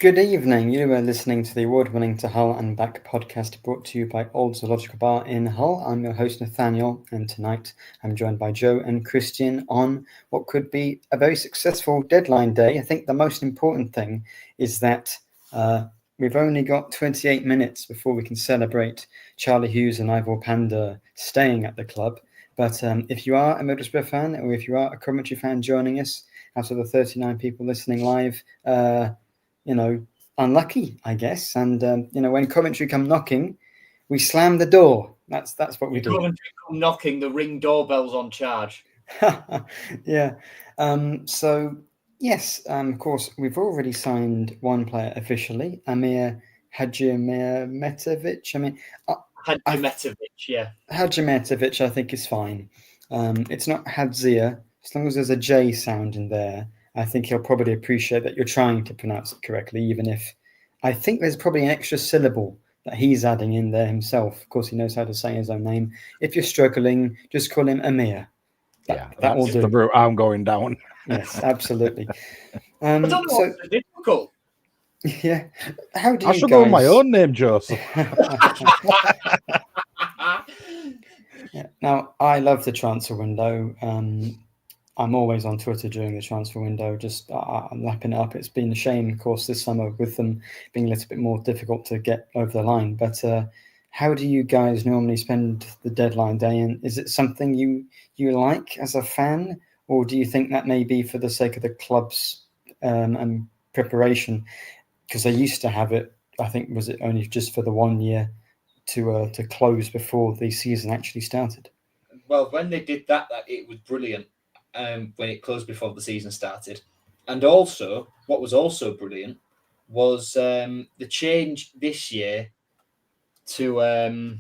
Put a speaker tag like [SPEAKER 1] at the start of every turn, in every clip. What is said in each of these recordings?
[SPEAKER 1] Good evening. You are listening to the award-winning To Hull and Back podcast brought to you by Old Zoological Bar in Hull. I'm your host, Nathaniel, and tonight I'm joined by Joe and Christian on what could be a very successful deadline day. I think the most important thing is that we've only got 28 minutes before we can celebrate Charlie Hughes and Ivor Panda staying at the club. But if you are a Middlesbrough fan or if you are a Coventry fan joining us, out of the 39 people listening live, unlucky, I guess. And, when Coventry come knocking, we slam the door. That's what we do.
[SPEAKER 2] Coventry come knocking, the Ring doorbell's on charge.
[SPEAKER 1] Yeah. So, yes, of course, we've already signed one player officially, Amir Hadjimetovic.
[SPEAKER 2] Hadjimetovic, yeah.
[SPEAKER 1] Hadjimetovic, I think, is fine. It's not Hadzia. As long as there's a J sound in there, I think he'll probably appreciate that you're trying to pronounce it correctly, even if I think there's probably an extra syllable that he's adding in there himself. Of course, he knows how to say his own name. If you're struggling, just call him Amir.
[SPEAKER 3] That will do. The route I'm going down.
[SPEAKER 1] Yes, absolutely.
[SPEAKER 2] I don't know what's difficult.
[SPEAKER 1] Yeah. How do you
[SPEAKER 3] I should go with my own name, Joseph.
[SPEAKER 1] Yeah. Now, I love the transfer window. I'm always on Twitter during the transfer window, just lapping it up. It's been a shame, of course, this summer with them being a little bit more difficult to get over the line. But how do you guys normally spend the deadline day? And is it something you like as a fan? Or do you think that may be for the sake of the club's and preparation? Because they used to have it, I think, was it only just for the 1 year to close before the season actually started?
[SPEAKER 2] Well, when they did that it was brilliant. When it closed before the season started. And also, what was also brilliant was the change this year to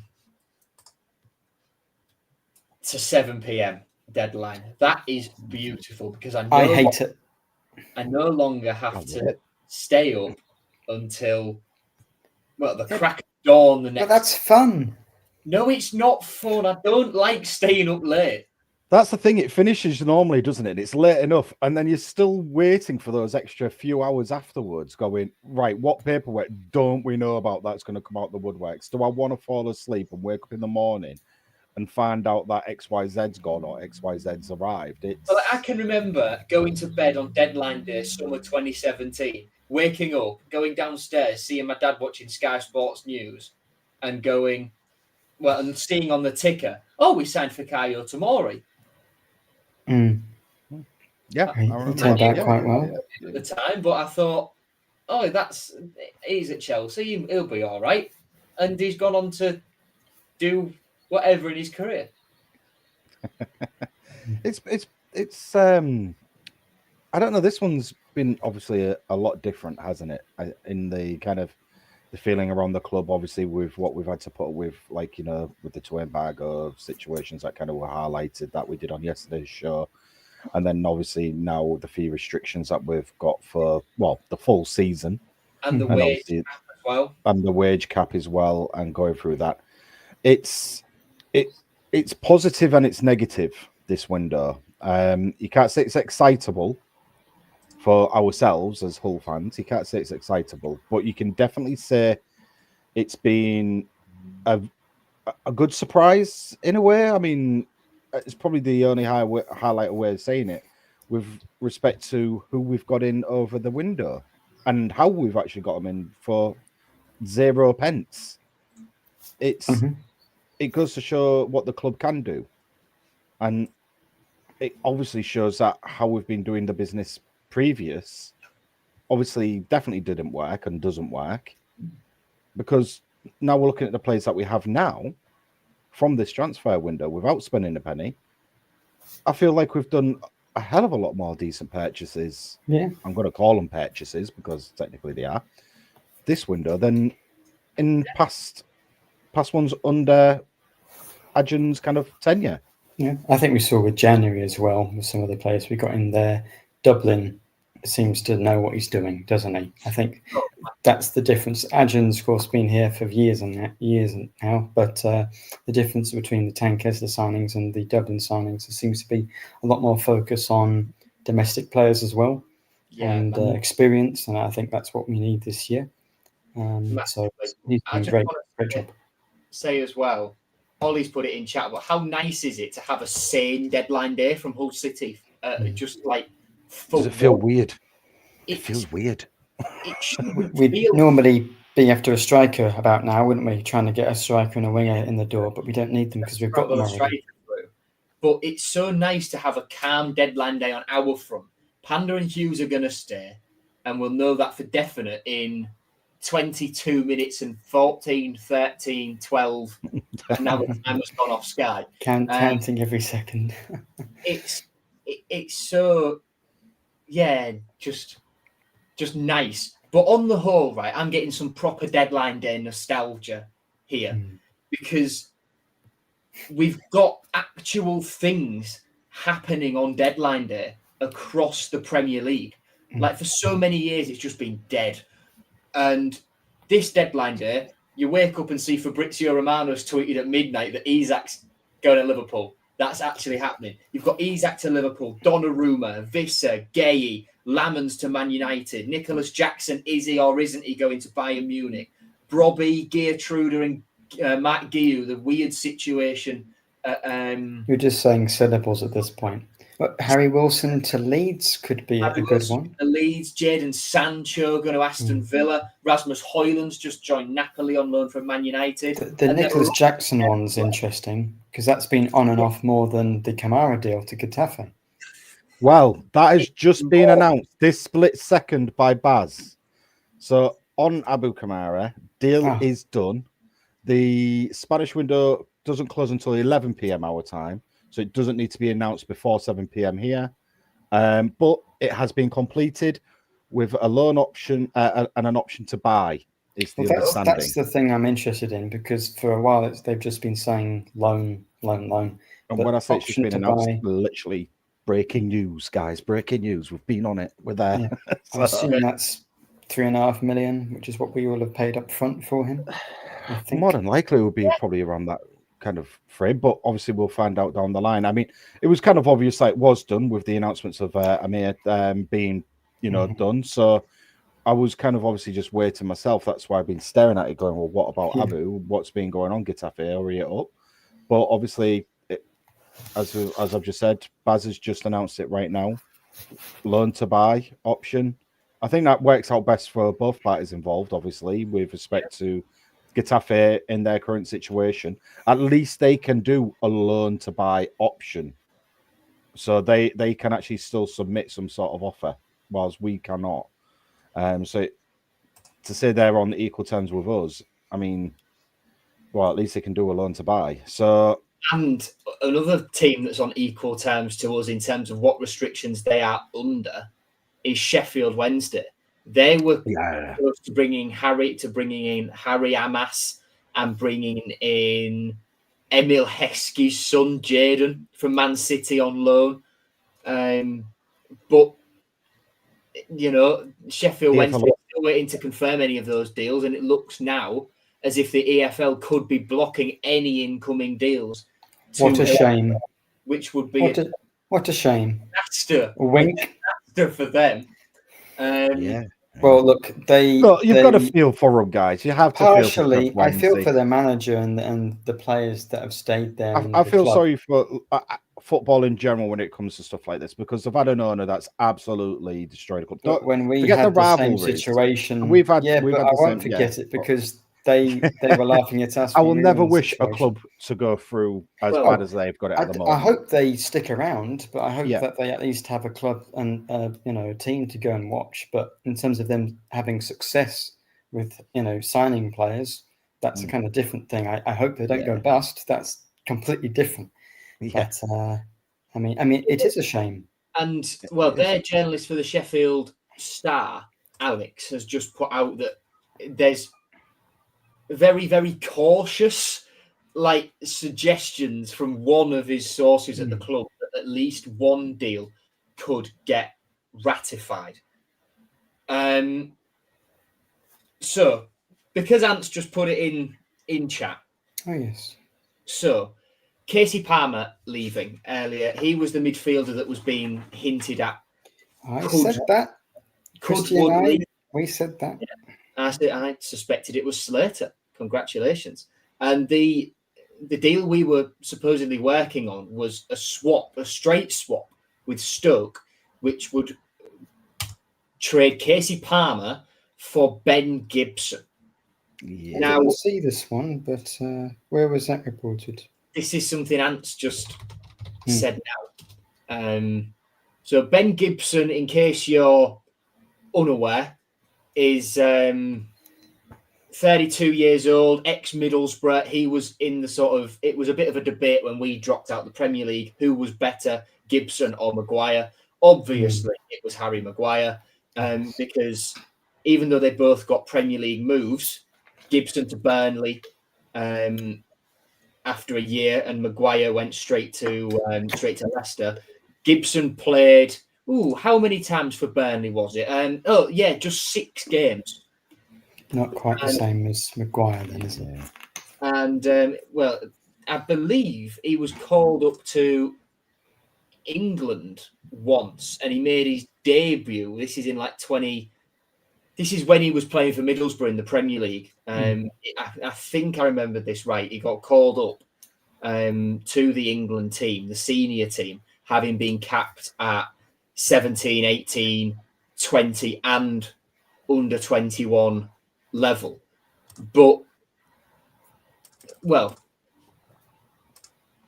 [SPEAKER 2] 7 p.m. deadline. That is beautiful because I
[SPEAKER 1] hate it.
[SPEAKER 2] I no longer have to stay up until the crack of dawn the next.
[SPEAKER 1] But that's fun.
[SPEAKER 2] No, it's not fun. I don't like staying up late.
[SPEAKER 3] That's the thing. It finishes normally, doesn't it? It's late enough, and then you're still waiting for those extra few hours afterwards. Going right, what paperwork don't we know about that's going to come out the woodworks? Do I want to fall asleep and wake up in the morning and find out that XYZ's gone or XYZ's arrived?
[SPEAKER 2] Well, I can remember going to bed on deadline day, summer 2017, waking up, going downstairs, seeing my dad watching Sky Sports News, and going, and seeing on the ticker, we signed for Kayo Tomori.
[SPEAKER 1] Mm.
[SPEAKER 3] Yeah,
[SPEAKER 1] he turned out quite well
[SPEAKER 2] at the time, but I thought, he's at Chelsea, he'll be all right, and he's gone on to do whatever in his career.
[SPEAKER 3] It's I don't know. This one's been obviously a lot different, hasn't it? In the kind of the feeling around the club, obviously with what we've had to put up with, with the two embargo situations that kind of were highlighted that we did on yesterday's show. And then obviously now the fee restrictions that we've got for, the full season.
[SPEAKER 2] And the wage cap as well.
[SPEAKER 3] And the wage cap as well, and going through that. It's positive and it's negative, this window. You can't say it's excitable for ourselves as Hull fans. You can't say it's excitable, but you can definitely say it's been a good surprise in a way. I mean, it's probably the only highlight way of saying it with respect to who we've got in over the window and how we've actually got them in for 0 pence. It goes to show what the club can do. And it obviously shows that how we've been doing the business previous obviously definitely didn't work and doesn't work, because now we're looking at the players that we have now from this transfer window without spending a penny. I feel like we've done a hell of a lot more decent purchases.
[SPEAKER 1] Yeah,
[SPEAKER 3] I'm going to call them purchases because technically they are this window than in past ones under Adjun's kind of tenure.
[SPEAKER 1] Yeah, I think we saw with January as well with some of the players we got in there. Dublin seems to know what he's doing, doesn't he? I think that's the difference. Adjun's, of course, been here for years now, but the difference between the Tankers, the signings, and the Dublin signings, there seems to be a lot more focus on domestic players as well. and experience, and I think that's what we need this year. So he's doing great job.
[SPEAKER 2] Say as well, Ollie's put it in chat, but how nice is it to have a sane deadline day from Hull City? Just like,
[SPEAKER 3] does it feel weird? It feels weird.
[SPEAKER 1] We'd normally be after a striker about now, wouldn't we? Trying to get a striker and a winger in the door, but we don't need them because we've got them already.
[SPEAKER 2] But it's so nice to have a calm deadline day on our front. Panda and Hughes are going to stay, and we'll know that for definite in 22 minutes and 14, 13, 12. And now the time has gone off Sky.
[SPEAKER 1] Counting every second.
[SPEAKER 2] It's so, just nice. But on the whole, right, I'm getting some proper deadline day nostalgia here because we've got actual things happening on deadline day across the Premier League. Like, for so many years, it's just been dead. And this deadline day, you wake up and see Fabrizio Romano's tweeted at midnight that Isak's going to Liverpool. That's actually happening. You've got Isak to Liverpool, Donnarumma, Visser, Gueye, Lamans to Man United, Nicholas Jackson, is he or isn't he going to Bayern Munich? Brobby, Geertruder and Matt Guiu, the weird situation.
[SPEAKER 1] You're just saying syllables at this point. But Harry Wilson to Leeds could be a good one.
[SPEAKER 2] To Leeds, Jadon Sancho going to Aston Villa. Rasmus Højlund's just joined Napoli on loan from Man United.
[SPEAKER 1] The Nicholas Jackson one's interesting because that's been on and off more than the Kamara deal to Getafe.
[SPEAKER 3] Well, that has just been announced this split second by Baz. So on Abu Kamara, deal is done. The Spanish window doesn't close until 11 p.m. our time, so it doesn't need to be announced before 7 p.m. here. But it has been completed with a loan option and an option to buy. Is the understanding.
[SPEAKER 1] That's the thing I'm interested in because for a while they've just been saying loan. And
[SPEAKER 3] when I say it's just been announced, literally breaking news, guys. Breaking news. We've been on it. We're there.
[SPEAKER 1] Yeah. I assume that's 3.5 million, which is what we will have paid up front for him. I think.
[SPEAKER 3] More than likely, it would be probably around that kind of frame, but obviously we'll find out down the line. I mean, it was kind of obvious that it was done with the announcements of Amir being, done. So I was kind of obviously just waiting myself. That's why I've been staring at it, going, well, what about Abu? What's been going on? Getafe, hurry it up. But obviously, as I've just said, Baz has just announced it right now. Loan to buy option. I think that works out best for both parties involved, obviously, with respect to Getafe in their current situation. At least they can do a loan to buy option. So they can actually still submit some sort of offer, whilst we cannot. So to say they're on equal terms with us, I mean, well, at least they can do a loan to buy. So, and
[SPEAKER 2] another team that's on equal terms to us in terms of what restrictions they are under is Sheffield Wednesday. They were close to bringing in Harry Amas and bringing in Emil Heskey's son, Jadon, from Man City on loan. But, Sheffield Wednesday is still waiting to confirm any of those deals, and it looks now as if the EFL could be blocking any incoming deals.
[SPEAKER 1] What a shame.
[SPEAKER 2] Which would be
[SPEAKER 1] what a shame.
[SPEAKER 2] Disaster.
[SPEAKER 1] A wink.
[SPEAKER 2] Disaster for them.
[SPEAKER 1] Well, look,
[SPEAKER 3] you've got to feel for them, guys. You have to
[SPEAKER 1] partially. I feel for their manager and the players that have stayed there.
[SPEAKER 3] I feel sorry for football in general when it comes to stuff like this because they've had an owner that's absolutely destroyed a club.
[SPEAKER 1] But when we had the same situation,
[SPEAKER 3] we've had
[SPEAKER 1] I won't forget it because they were laughing at us.
[SPEAKER 3] I will never wish a club to go through as bad as they've got it at the moment.
[SPEAKER 1] I hope they stick around, but I hope that they at least have a club and a team to go and watch. But in terms of them having success with signing players, that's a kind of different thing. I hope they don't go bust. That's completely different.
[SPEAKER 3] Yeah.
[SPEAKER 1] But I mean, it is a shame.
[SPEAKER 2] And their journalist for the Sheffield Star, Alex, has just put out that there's very, very cautious suggestions from one of his sources at the club that at least one deal could get ratified. So because Ant's just put it in chat.
[SPEAKER 1] Oh yes.
[SPEAKER 2] So Casey Palmer leaving earlier. He was the midfielder that was being hinted at.
[SPEAKER 1] I said that. Christian and I, we said that.
[SPEAKER 2] I suspected it was Slater. Congratulations. And the deal we were supposedly working on was a straight swap with Stoke, which would trade Casey Palmer for Ben Gibson.
[SPEAKER 1] Yeah. I didn't see this one, but where was that reported?
[SPEAKER 2] This is something Ant's just said now. So Ben Gibson, in case you're unaware, is 32 years old, ex-Middlesbrough. He was in the it was a bit of a debate when we dropped out the Premier League, who was better, Gibson or Maguire. Obviously, it was Harry Maguire, because even though they both got Premier League moves, Gibson to Burnley after a year, and Maguire went straight to Leicester. Gibson played, how many times for Burnley was it? Just 6 games.
[SPEAKER 1] Not quite the same as Maguire then, is it?
[SPEAKER 2] And, I believe he was called up to England once, and he made his debut. This is in this is when he was playing for Middlesbrough in the Premier League. I think I remember this right. He got called up to the England team, the senior team, having been capped at 17, 18, 20 and under 21 level. But,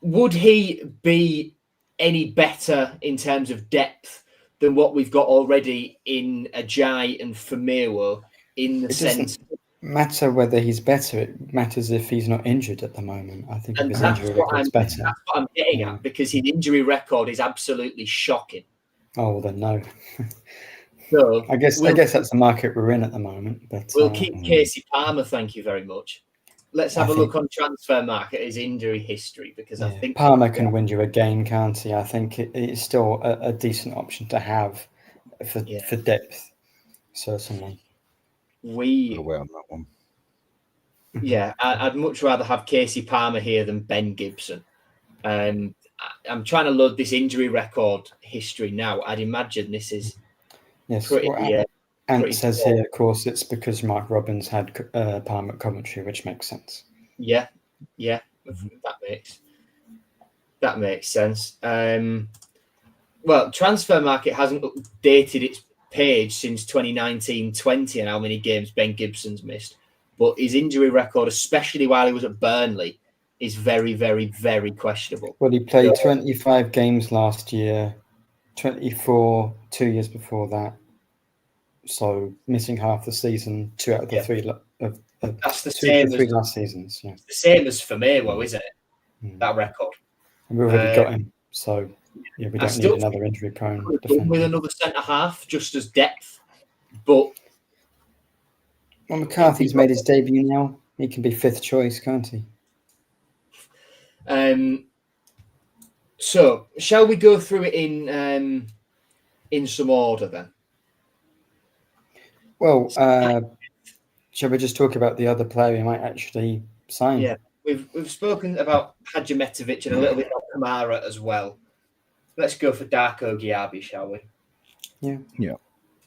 [SPEAKER 2] would he be any better in terms of depth than what we've got already in Ajayi and Firmino, in the sense?
[SPEAKER 1] Doesn't matter whether he's better. It matters if he's not injured at the moment. I think if his injury record's better.
[SPEAKER 2] That's what I'm getting at, because his injury record is absolutely shocking.
[SPEAKER 1] Oh, well, then no.
[SPEAKER 2] So
[SPEAKER 1] I guess that's the market we're in at the moment. But
[SPEAKER 2] we'll keep Casey Palmer. Thank you very much. Let's have a look on transfer market, his injury history, because I think
[SPEAKER 1] Palmer can win you a game, can't he? I think it's still a decent option to have for depth, certainly.
[SPEAKER 3] Away on that one.
[SPEAKER 2] Yeah, I'd much rather have Casey Palmer here than Ben Gibson. I'm trying to load this injury record history now. I'd imagine this is pretty.
[SPEAKER 1] Ant says here, of course, it's because Mark Robbins had Palmer at Coventry, which makes sense.
[SPEAKER 2] Yeah, that makes sense. Transfer Market hasn't updated its page since 2019-20 and how many games Ben Gibson's missed, but his injury record, especially while he was at Burnley, is very, very, very questionable.
[SPEAKER 1] Well, he played 25 games last year, 24 2 years before that. So missing half the season, 2 out of the 3
[SPEAKER 2] that's the same as
[SPEAKER 1] last seasons. Yeah.
[SPEAKER 2] The same as Firmino, isn't it? That record.
[SPEAKER 1] And we've already got him, so we don't need another injury-prone defender.
[SPEAKER 2] With another centre half, just as depth, but
[SPEAKER 1] McCarthy's made his debut now. He can be 5th choice, can't he?
[SPEAKER 2] So shall we go through it in some order then?
[SPEAKER 1] Well, shall we just talk about the other player we might actually sign?
[SPEAKER 2] Yeah, we've spoken about Hadjimetovic and a little bit about Kamara as well. Let's go for Darko Gyabi, shall we?
[SPEAKER 1] Yeah.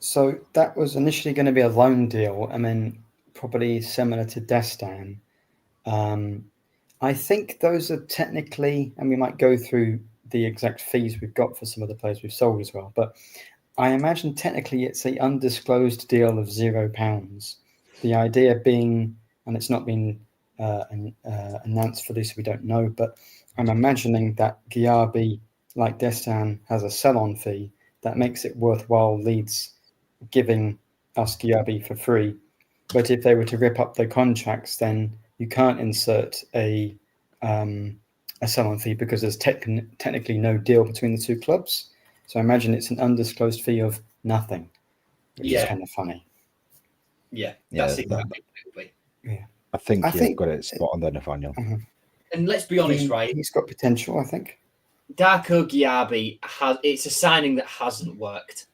[SPEAKER 1] So that was initially going to be a loan deal, and then probably similar to Destan. I think those are technically, and we might go through the exact fees we've got for some of the players we've sold as well, but I imagine technically it's an undisclosed deal of £0. The idea being, and it's not been announced fully, so we don't know, but I'm imagining that Gyabi, like Destan, has a sell-on fee that makes it worthwhile Leeds giving us Gyabi for free. But if they were to rip up their contracts, then you can't insert a sell-on fee because there's technically no deal between the 2 clubs. So I imagine it's an undisclosed fee of nothing, which is kind of funny.
[SPEAKER 2] Yeah, that's exactly.
[SPEAKER 1] Yeah,
[SPEAKER 3] I think you've got it spot on there, Nathaniel.
[SPEAKER 2] And let's be honest, right?
[SPEAKER 1] He's got potential, I think.
[SPEAKER 2] Darko Gyabi it's a signing that hasn't worked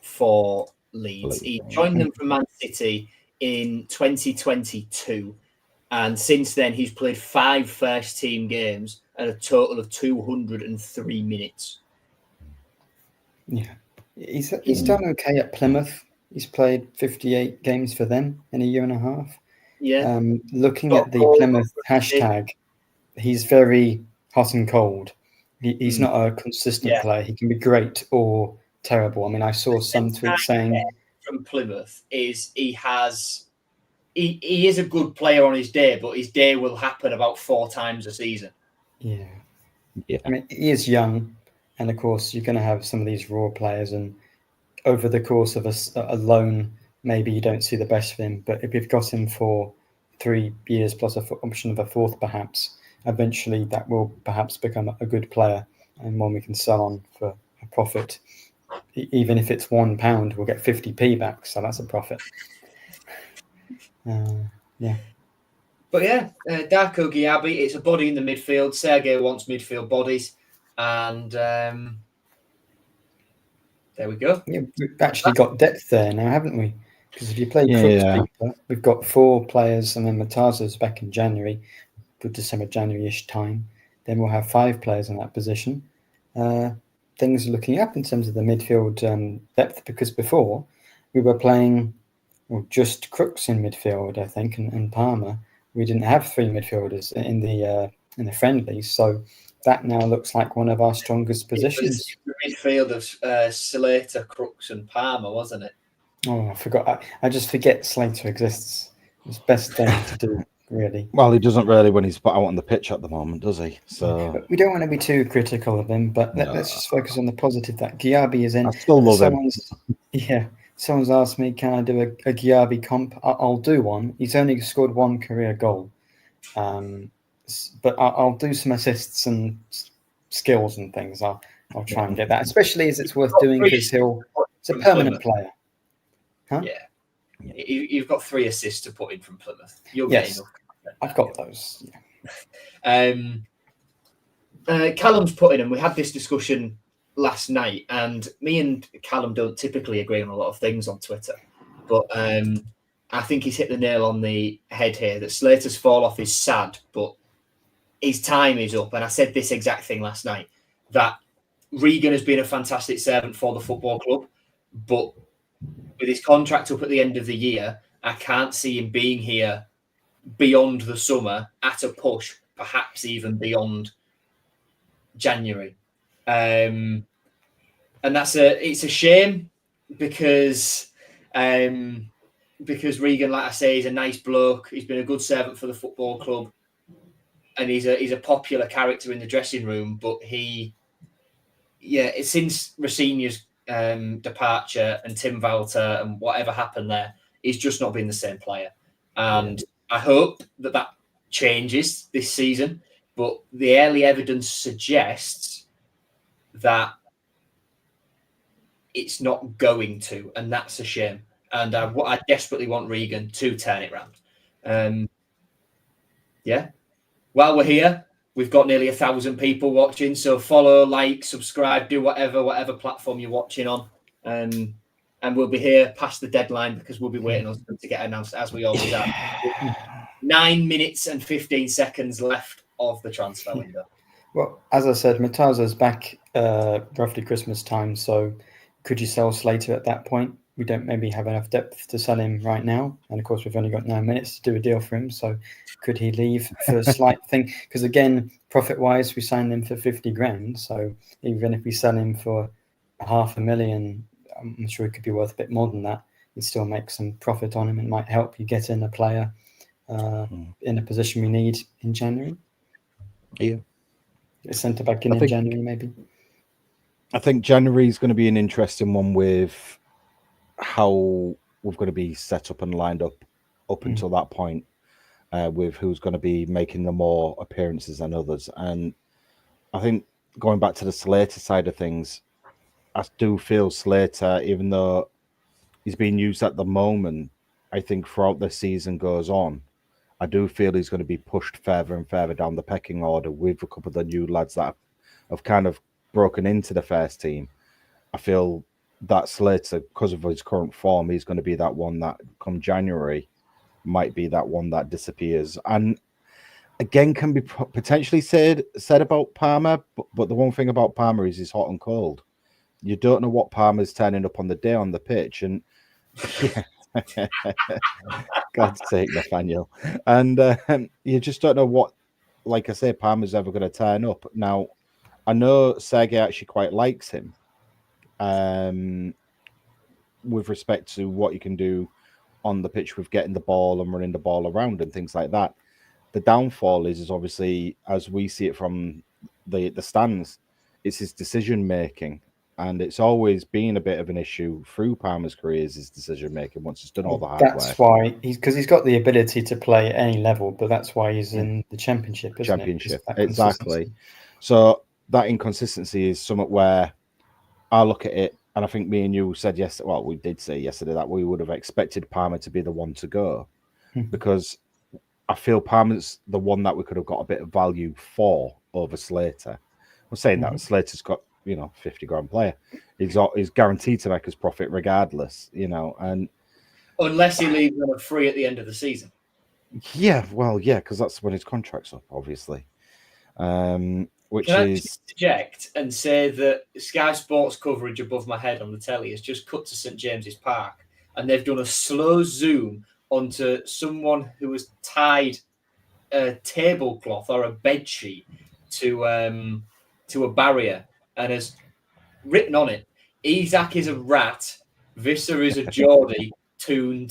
[SPEAKER 2] for Leeds. He joined them from Man City in 2022, and since then he's played 5 first-team games and a total of 203 minutes.
[SPEAKER 1] Yeah, he's done okay at Plymouth. He's played 58 games for them in a year and a half.
[SPEAKER 2] Yeah.
[SPEAKER 1] Looking
[SPEAKER 2] Got
[SPEAKER 1] at the
[SPEAKER 2] goal,
[SPEAKER 1] Plymouth
[SPEAKER 2] got assist.
[SPEAKER 1] hashtag, he's very hot and cold. He's not a consistent
[SPEAKER 2] Yeah.
[SPEAKER 1] player. He can be great or terrible. I mean, I saw some tweets saying
[SPEAKER 2] from Plymouth is he is a good player on his day, but his day will happen about 4 times a season.
[SPEAKER 1] Yeah.
[SPEAKER 3] Yeah.
[SPEAKER 1] I mean, he is young, and of course, you're going to have some of these raw players, and over the course of a loan, maybe you don't see the best of him. But if you've got him for 3 years plus an option of a fourth, perhaps, eventually that will perhaps become a good player and one we can sell on for a profit. Even if it's £1, we'll get 50p back, so that's a profit. Yeah.
[SPEAKER 2] But yeah, Darko Giabi, it's a body in the midfield. Sergei wants midfield bodies. And there we go.
[SPEAKER 1] Yeah, we've actually got depth there now, haven't we? Because if you play Crooks Peter, we've got 4 players, and then Mataza's back in January, December, January-ish time. Then we'll have 5 players in that position. Things are looking up in terms of the midfield depth, because before we were playing just Crooks in midfield, I think, and Palmer. We didn't have 3 midfielders in the friendlies, so that now looks like one of our strongest positions.
[SPEAKER 2] It was the midfield of Slater, Crooks, and Palmer, wasn't it?
[SPEAKER 1] Oh, I forgot. I just forget Slater exists. It's the best thing to do, really.
[SPEAKER 3] Well, he doesn't really when he's put out on the pitch at the moment, does he? So
[SPEAKER 1] but we don't want to be too critical of him, but let's just focus on the positive that Giabi is in.
[SPEAKER 3] I still love him.
[SPEAKER 1] Yeah. Someone's asked me, can I do a Giabi comp? I'll do one. He's only scored 1 career goal. But I'll do some assists and skills and things. I'll try and get that, especially as it's worth doing because it's a permanent player. Huh?
[SPEAKER 2] Yeah. You've got 3 assists to put in from Plymouth. You'll
[SPEAKER 1] get
[SPEAKER 2] enough.
[SPEAKER 1] I've got those.
[SPEAKER 2] Yeah. Callum's put in, and we had this discussion last night, and me and Callum don't typically agree on a lot of things on Twitter, but I think he's hit the nail on the head here that Slater's fall off is sad, but his time is up. And I said this exact thing last night, that Regan has been a fantastic servant for the football club, but with his contract up at the end of the year, I can't see him being here beyond the summer at a push, perhaps even beyond January. And it's a shame because Regan, like I say, is a nice bloke. He's been a good servant for the football club, and he's a popular character in the dressing room. But since Rosinia's departure and Tim Walter and whatever happened there, he's just not been the same player. And I hope that changes this season. But the early evidence suggests that it's not going to, and that's a shame. And I desperately want Regan to turn it around. While we're here, we've got nearly 1,000 people watching. So follow, like, subscribe, do whatever platform you're watching on. And we'll be here past the deadline because we'll be waiting on them to get announced, as we always are. 9 minutes and 15 seconds left of the transfer window.
[SPEAKER 1] Well, as I said, Mataza's back roughly Christmas time, so could you sell Slater at that point? We don't maybe have enough depth to sell him right now, and of course we've only got 9 minutes to do a deal for him, so could he leave for a slight thing? Because again, profit-wise, we signed him for 50 grand, so even if we sell him for 500,000, I'm sure it could be worth a bit more than that. You'd still make some profit on him. It might help you get in a player in a position we need in January.
[SPEAKER 3] Yeah.
[SPEAKER 1] A centre back in January, maybe.
[SPEAKER 3] I think January is going to be an interesting one with how we're going to be set up and lined up until that point, with who's going to be making the more appearances than others. And I think going back to the Slater side of things, I do feel Slater, even though he's being used at the moment, I think throughout the season goes on, I do feel he's going to be pushed further and further down the pecking order with a couple of the new lads that have kind of broken into the first team. I feel that Slater, because of his current form, he's going to be that one that come January might be that one that disappears. And again, can be potentially said about Palmer, but the one thing about Palmer is he's hot and cold. You don't know what Palmer's turning up on the day on the pitch. And Yeah. God's sake, Nathaniel. And you just don't know what, like I say, Palmer's ever going to turn up. Now, I know Sergei actually quite likes him with respect to what you can do on the pitch with getting the ball and running the ball around and things like that. The downfall is obviously, as we see it from the stands, it's his decision making. And it's always been a bit of an issue through Palmer's career, is his decision making once he's done all the hard work.
[SPEAKER 1] That's why he's got the ability to play at any level, but that's why he's in the championship, isn't it?
[SPEAKER 3] Exactly. So that inconsistency is something where I look at it, and I think me and you said yesterday, well, we did say yesterday that we would have expected Palmer to be the one to go, because I feel Palmer's the one that we could have got a bit of value for over Slater. I'm saying that Slater's got, 50 grand player. He's guaranteed to make his profit regardless, and
[SPEAKER 2] unless he leaves on a free at the end of the season.
[SPEAKER 3] Yeah, well, yeah, because that's when his contract's up, obviously. Which
[SPEAKER 2] Can I
[SPEAKER 3] is
[SPEAKER 2] just interject and say that Sky Sports coverage above my head on the telly has just cut to St James's Park, and they've done a slow zoom onto someone who has tied a tablecloth or a bed sheet to a barrier and has written on it, "Isaac is a rat, Visser is a Geordie, toon."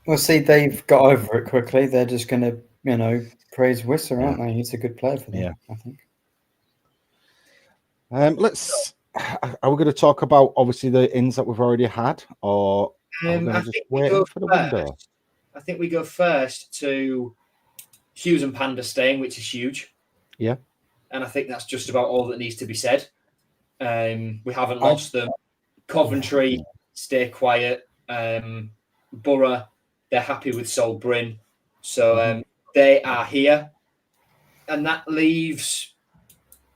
[SPEAKER 1] Well, see, they've got over it quickly. They're just going to, praise Wisser, aren't they? He's a good player for them, I think.
[SPEAKER 3] Are we going to talk about, obviously, the ins that we've already had, or are we going to just wait for the window?
[SPEAKER 2] I think we go first to Hughes and Panda staying, which is huge.
[SPEAKER 3] Yeah.
[SPEAKER 2] And I think that's just about all that needs to be said. We haven't lost them. Coventry, stay quiet. Borough, they're happy with Sol Bryn. So they are here. And that leaves...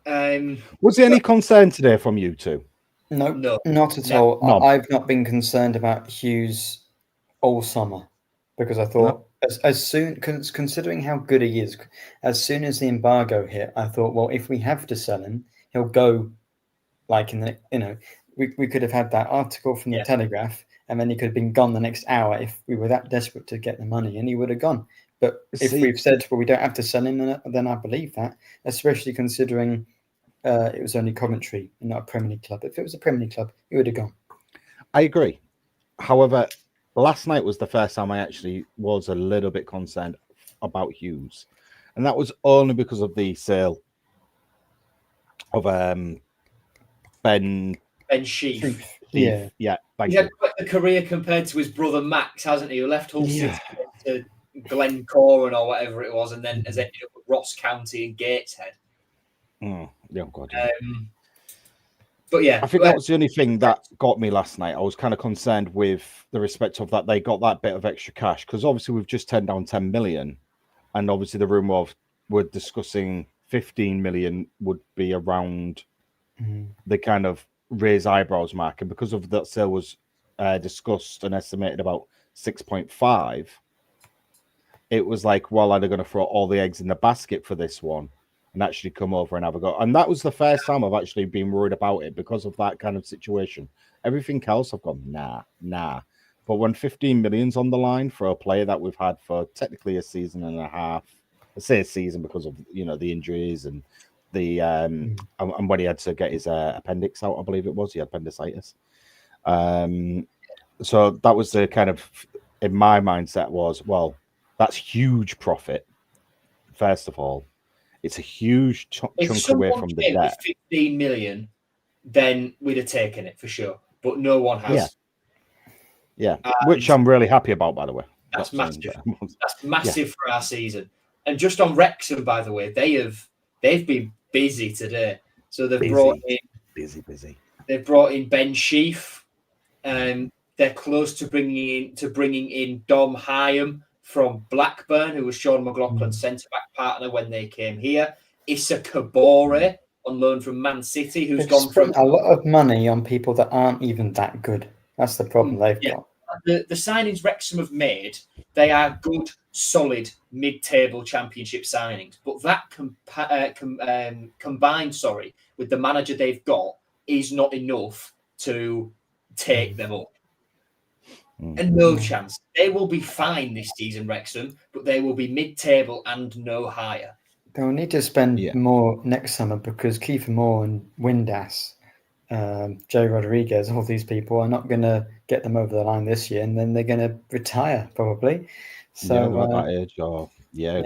[SPEAKER 3] was there any concern today from you two?
[SPEAKER 1] No, not at all. No. I've not been concerned about Hughes all summer, because I thought as soon, considering how good he is, as soon as the embargo hit, I thought, well, if we have to sell him, he'll go like in the, we could have had that article from the Telegraph, and then he could have been gone the next hour if we were that desperate to get the money, and he would have gone. But if we've said, well, we don't have to sell him, then I believe that, especially considering it was only Coventry and not a Premier League club. If it was a Premier League club, he would have gone.
[SPEAKER 3] I agree. However, last night was the first time I actually was a little bit concerned about Hughes. And that was only because of the sale of Ben
[SPEAKER 2] Sheaf.
[SPEAKER 3] Yeah.
[SPEAKER 2] He had quite a career compared to his brother Max, hasn't he? Who left Hull City to Glencorran or whatever it was, and then has ended up with Ross County and Gateshead.
[SPEAKER 3] God.
[SPEAKER 2] But yeah,
[SPEAKER 3] I think that was the only thing that got me last night. I was kind of concerned with the respect of that they got that bit of extra cash, because obviously we've just turned down 10 million, and obviously the rumor of we're discussing 15 million would be around the kind of raise eyebrows mark, and because of that sale was discussed and estimated about 6.5, it was like, well, are they going to throw all the eggs in the basket for this one and actually come over and have a go? And that was the first time I've actually been worried about it because of that kind of situation. Everything else I've gone, nah. But when 15 million's on the line for a player that we've had for technically a season and a half, I say a season because of the injuries and the and when he had to get his appendix out, I believe it was, he had appendicitis. So that was the kind of, in my mindset was, well, that's huge profit. First of all, it's a huge chunk away from the debt.
[SPEAKER 2] If 15 million, then we'd have taken it for sure. But no one has.
[SPEAKER 3] Yeah. Which I'm really happy about, by the way.
[SPEAKER 2] That's massive. That's massive for our season. And just on Wrexham, by the way, they've been busy today. So they've brought in
[SPEAKER 3] busy.
[SPEAKER 2] They've brought in Ben Sheaf. They're close to bringing in Dom Hyam from Blackburn, who was Sean McLaughlin's centre-back partner when they came here. Issa Kabore on loan from Man City, who's gone from
[SPEAKER 1] a lot of money on people that aren't even that good. That's the problem they've got.
[SPEAKER 2] The signings Wrexham have made, they are good, solid, mid-table championship signings. But that combined, with the manager they've got, is not enough to take them up. And no chance. They will be fine this season, Wrexham, but they will be mid-table and no higher.
[SPEAKER 1] They'll need to spend more next summer because Kiefer Moore and Windass, Joe Rodriguez, all these people are not going to get them over the line this year, and then they're going to retire probably. So
[SPEAKER 3] they're at that age, or they're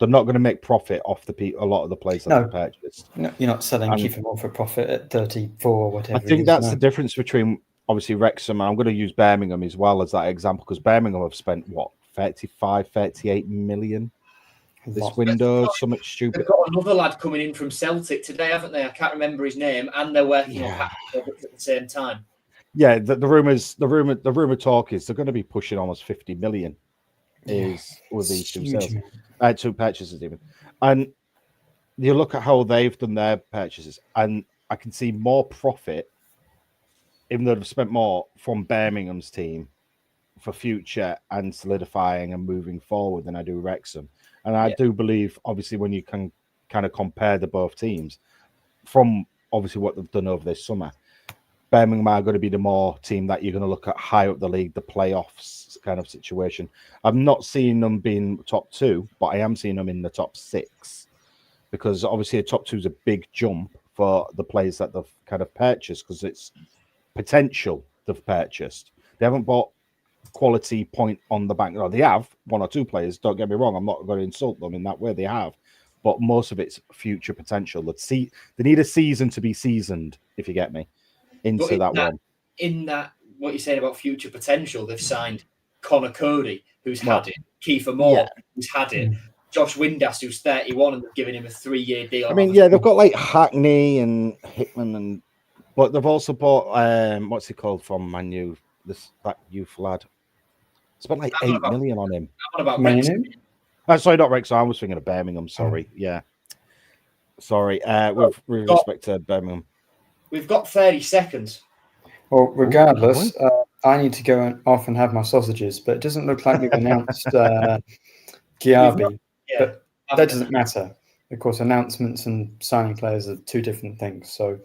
[SPEAKER 3] not going to make profit off a lot of the players that they've purchased.
[SPEAKER 1] No, you're not selling Kiefer Moore for profit at 34 or whatever.
[SPEAKER 3] I think that's the difference between obviously Wrexham, and I'm going to use Birmingham as well as that example, because Birmingham have spent 38 million this window, something stupid.
[SPEAKER 2] They've got another lad coming in from Celtic today, haven't they? I can't remember his name, and they're working on at the same time.
[SPEAKER 3] Yeah, the rumor talk is they're going to be pushing almost 50 million with these two sales, two purchases even. And you look at how they've done their purchases, and I can see more profit, even though they've spent more, from Birmingham's team for future and solidifying and moving forward than I do Wrexham. And I do believe, obviously, when you can kind of compare the both teams from obviously what they've done over this summer, Birmingham are going to be the more team that you're going to look at high up the league, the playoffs kind of situation. I'm not seeing them being top 2, but I am seeing them in the top 6, because obviously a top 2 is a big jump for the players that they've kind of purchased, because it's potential they've purchased. They haven't bought quality point on the bank. No, they have 1 or 2 players. Don't get me wrong. I'm not going to insult them in that way. They have, but most of it's future potential. They need a season to be seasoned, if you get me, into that one.
[SPEAKER 2] In that, what you're saying about future potential, they've signed Connor Cody, who's had it, Kiefer Moore, who's had it, Josh Windass, who's 31, and they've given him a 3-year deal.
[SPEAKER 3] I mean, they've got like Hackney and Hickman, but they've also bought what's he called from Man U, that youth lad. Spent like 8 million on him.
[SPEAKER 2] What about Wrexham?
[SPEAKER 3] Sorry, not Wrexham. I was thinking of Birmingham. Sorry. Sorry. With respect to Birmingham.
[SPEAKER 2] We've got 30 seconds.
[SPEAKER 1] Well, regardless, I need to go off and have my sausages, but it doesn't look like we've announced Giabi. But that doesn't matter. Of course, announcements and signing players are 2 different things. So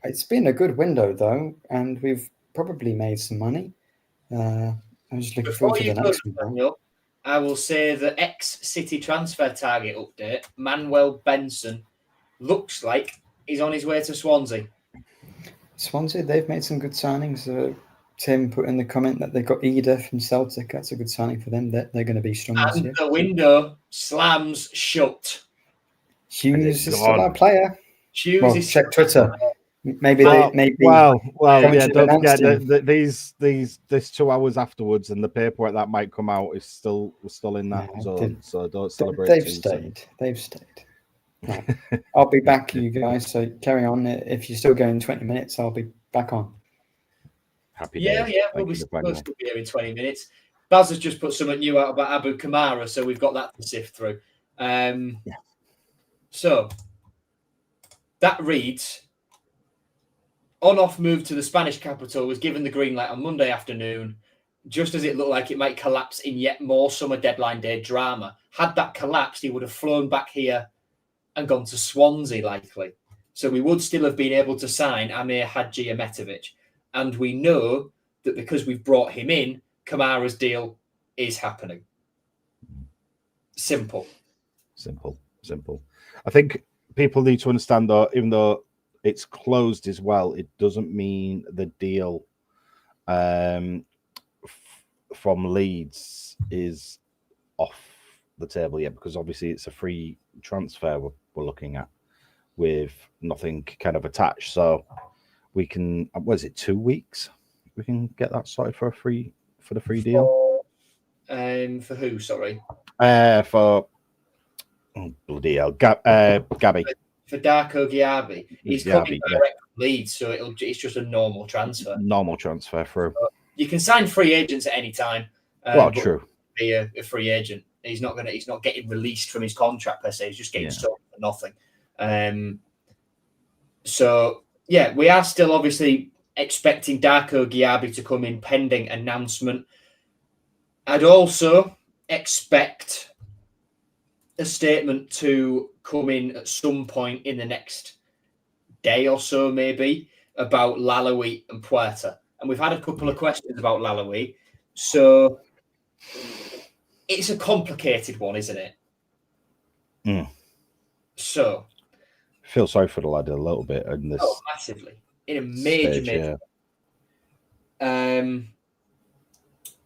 [SPEAKER 1] it's been a good window, though, and we've probably made some money. I'm just looking forward to the next one.
[SPEAKER 2] Daniel, I will say the ex-City transfer target update, Manuel Benson, looks like he's on his way to Swansea.
[SPEAKER 1] Swansea, they've made some good signings. Tim put in the comment that they got Ida from Celtic. That's a good signing for them. They're going to be strong this year.
[SPEAKER 2] And the window slams shut.
[SPEAKER 1] Hughes is still our player. Check Twitter. Maybe
[SPEAKER 3] Don't forget this 2 hours afterwards, and the paperwork that might come out is still in that zone. So don't celebrate.
[SPEAKER 1] They've stayed. Right. I'll be back, you guys. So carry on. If you're still going 20 minutes, I'll be back on.
[SPEAKER 3] Happy days.
[SPEAKER 2] We'll still be here in 20 minutes. Baz has just put something new out about Abu Kamara, so we've got that to sift through. So that reads, on-off move to the Spanish capital was given the green light on Monday afternoon, just as it looked like it might collapse in yet more summer deadline day drama. Had that collapsed, he would have flown back here and gone to Swansea, likely. So we would still have been able to sign Amir Hadjiahmetovic. And we know that because we've brought him in, Kamara's deal is happening. Simple.
[SPEAKER 3] I think people need to understand, though, even though it's closed as well, it doesn't mean the deal from Leeds is off the table yet, because obviously it's a free transfer we're looking at with nothing kind of attached. So we can, what is it, 2 weeks? We can get that sorted for the free deal.
[SPEAKER 2] For who? Sorry.
[SPEAKER 3] For bloody hell, Gabby.
[SPEAKER 2] For Darko Giabi. He's coming direct from Leeds, so it's just a normal transfer.
[SPEAKER 3] Normal transfer through.
[SPEAKER 2] So you can sign free agents at any time.
[SPEAKER 3] True.
[SPEAKER 2] Be a free agent. He's not getting released from his contract per se. He's just getting sold for nothing. So yeah, we are still obviously expecting Darko Giabi to come in pending announcement. I'd also expect a statement to come in at some point in the next day or so, maybe, about Lalawi and Puerta. and we've had a couple of questions about Lalawi. So it's a complicated one, isn't it?
[SPEAKER 3] Mm.
[SPEAKER 2] So
[SPEAKER 3] I feel sorry for the lad a little bit in this.
[SPEAKER 2] Oh, massively. In a major,
[SPEAKER 3] stage,
[SPEAKER 2] major.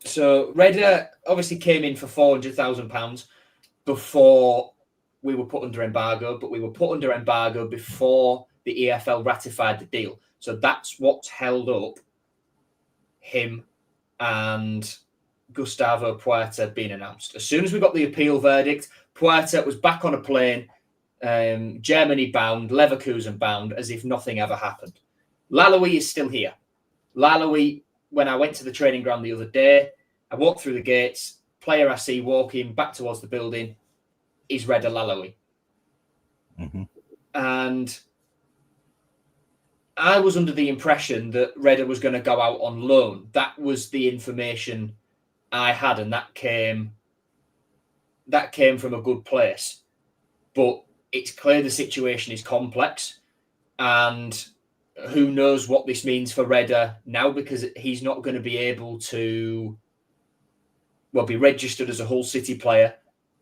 [SPEAKER 2] So Redder obviously came in for £400,000 before we were put under embargo, but we were put under embargo before the EFL ratified the deal. So that's what's held up him and Gustavo Puerta being announced. As soon as we got the appeal verdict, Puerta was back on a plane, Germany bound, Leverkusen bound, as if nothing ever happened. Lalawi is still here. Lalawi, when I went to the training ground the other day, I walked through the gates, player I see walking back towards the building is Redder Lalawi.
[SPEAKER 3] Mm-hmm.
[SPEAKER 2] And I was under the impression that Redder was going to go out on loan. That was the information I had, and that came from a good place. But it's clear the situation is complex, and who knows what this means for Redder now, because he's not going to be able to be registered as a Hull City player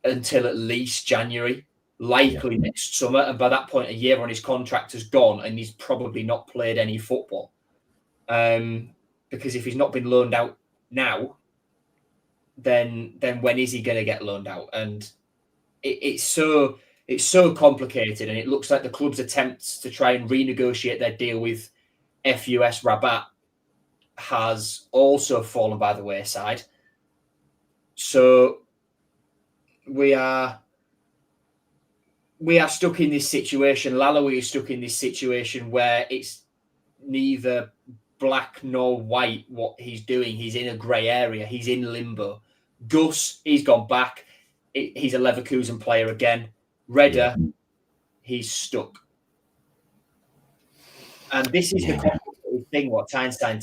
[SPEAKER 2] until at least January, likely next summer. And by that point, a year on his contract has gone, and he's probably not played any football. Because if he's not been loaned out now, then when is he going to get loaned out? And it's so complicated, and it looks like the club's attempts to try and renegotiate their deal with FUS Rabat has also fallen by the wayside. So we are stuck in this situation. Lalawi is stuck in this situation where it's neither black nor white what he's doing. He's in a grey area. He's in limbo. Gus, he's gone back. He's a Leverkusen player again. Redder, he's stuck. And this is the complicated thing what Tyneside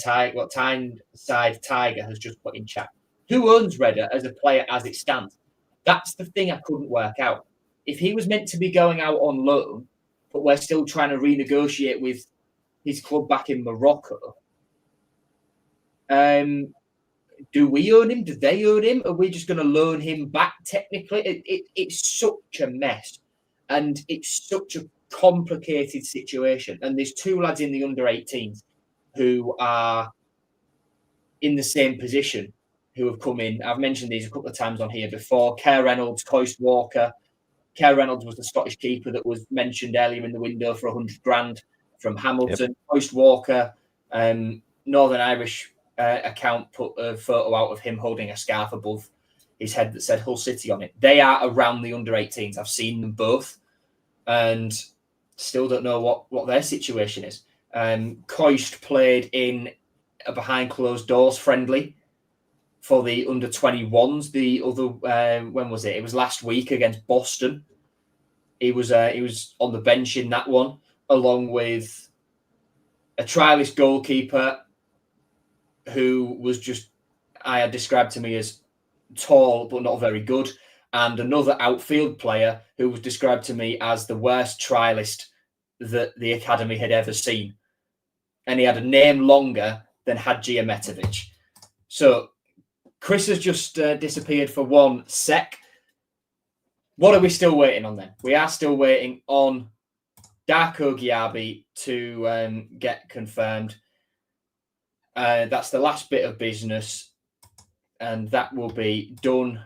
[SPEAKER 2] Tiger has just put in chat. Who owns Redder as a player as it stands? That's the thing I couldn't work out. If he was meant to be going out on loan, but we're still trying to renegotiate with his club back in Morocco, do we own him? Do they own him? Are we just going to loan him back technically? It's such a mess. And it's such a complicated situation. And there's two lads in the under-18s who are in the same position who have come in. I've mentioned these a couple of times on here before. Kerr Reynolds, Coist Walker. Kerr Reynolds was the Scottish keeper that was mentioned earlier in the window for $100,000 from Hamilton. Coist Walker, Northern Irish account put a photo out of him holding a scarf above his head that said Hull City on it. They are around the under-18s. I've seen them both and still don't know what their situation is. Coist played in a behind closed doors friendly for the under-21s. The other, when was it? It was last week against Boston. He was on the bench in that one, along with a trialist goalkeeper who was just, I had described to me as tall but not very good, and another outfield player who was described to me as the worst trialist that the academy had ever seen. And he had a name longer than Hadji Ahmetovic. So Chris has just disappeared for 1 sec. What are we still waiting on then? We are still waiting on Darko Giabi to get confirmed. That's the last bit of business, and that will be done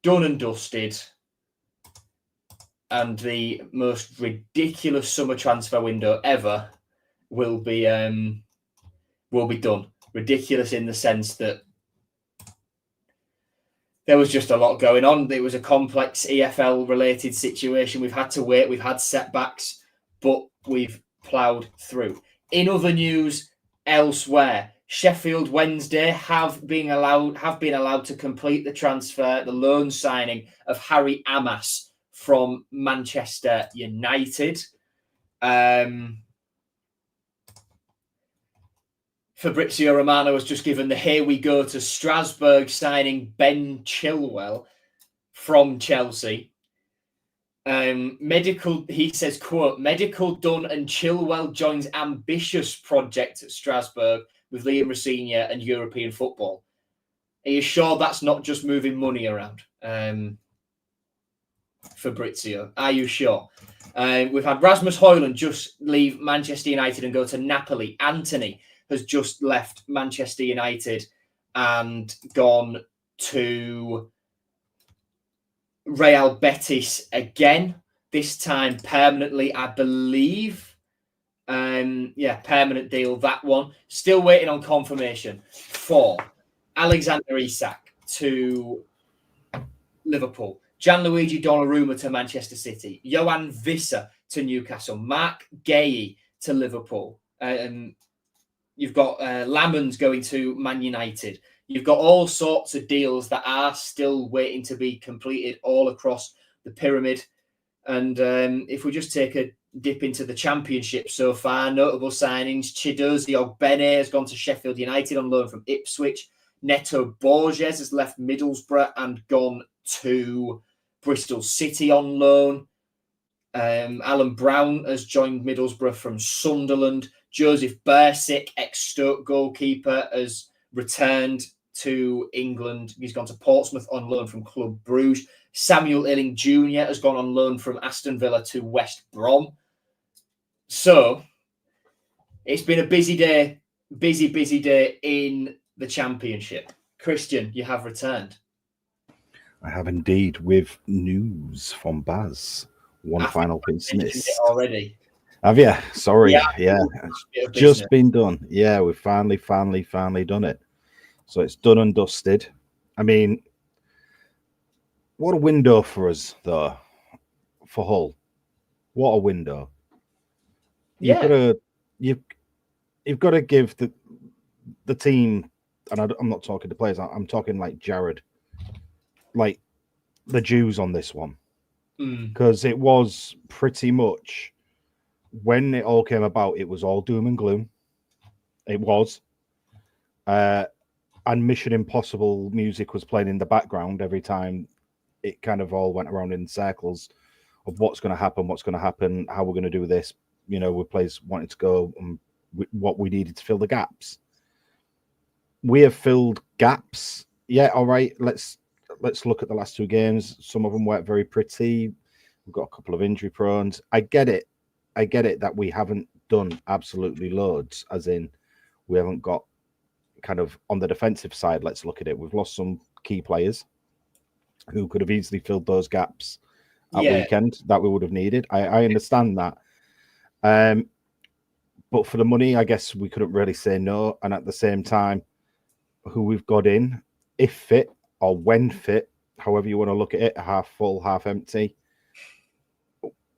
[SPEAKER 2] and dusted. And the most ridiculous summer transfer window ever will be done. Ridiculous in the sense that there was just a lot going on. It was a complex EFL-related situation. We've had to wait. We've had setbacks, but we've ploughed through. In other news, elsewhere, Sheffield Wednesday have been allowed to complete the transfer, the loan signing of Harry Amas from Manchester United. Fabrizio Romano has just given the here we go to Strasbourg signing Ben Chilwell from Chelsea. He says, quote, medical done and Chilwell joins ambitious project at Strasbourg with Liam Rossigna and European football. Are you sure that's not just moving money around? Fabrizio, are you sure? We've had Rasmus Højlund just leave Manchester United and go to Napoli. Anthony has just left Manchester United and gone to Real Betis again, this time permanently, I believe. Permanent deal, that one. Still waiting on confirmation for Alexander Isak to Liverpool, Gianluigi Donnarumma to Manchester City, Johan Visser to Newcastle, Mark Gay to Liverpool. You've got Lamans going to Man United. You've got all sorts of deals that are still waiting to be completed all across the pyramid. And if we just take a dip into the Championship so far, notable signings: Chidozie Ogbene has gone to Sheffield United on loan from Ipswich. Neto Borges has left Middlesbrough and gone to Bristol City on loan. Alan Brown has joined Middlesbrough from Sunderland. Joseph Bursic, ex-Stoke goalkeeper, has returned to England. He's gone to Portsmouth on loan from Club Brugge. Samuel Illing Jr. has gone on loan from Aston Villa to West Brom. So it's been a busy day in the Championship. Christian, you have returned.
[SPEAKER 3] I have indeed, with news from Baz. One final business
[SPEAKER 2] already.
[SPEAKER 3] Have you? Sorry. Yeah.
[SPEAKER 2] It's
[SPEAKER 3] just been done. Yeah, we've finally done it. So it's done and dusted. I mean, what a window for us, though, for Hull. What a window. You've got to give the team, and I'm not talking to players, I'm talking like Jared, like the Jews on this one. Because it was pretty much, when it all came about, it was all doom and gloom. It was. And Mission Impossible music was playing in the background every time. It kind of all went around in circles of what's going to happen, how we're going to do this, where players wanted to go, and what we needed to fill the gaps. We have filled gaps. Yeah, all right, let's look at the last two games. Some of them weren't very pretty. We've got a couple of injury prones. I get it that we haven't done absolutely loads, as in we haven't got kind of on the defensive side. Let's look at it. We've lost some key players who could have easily filled those gaps at weekend that we would have needed. I understand that. But for the money, I guess we couldn't really say no. And at the same time, who we've got in, if fit or when fit, however you want to look at it, half full, half empty,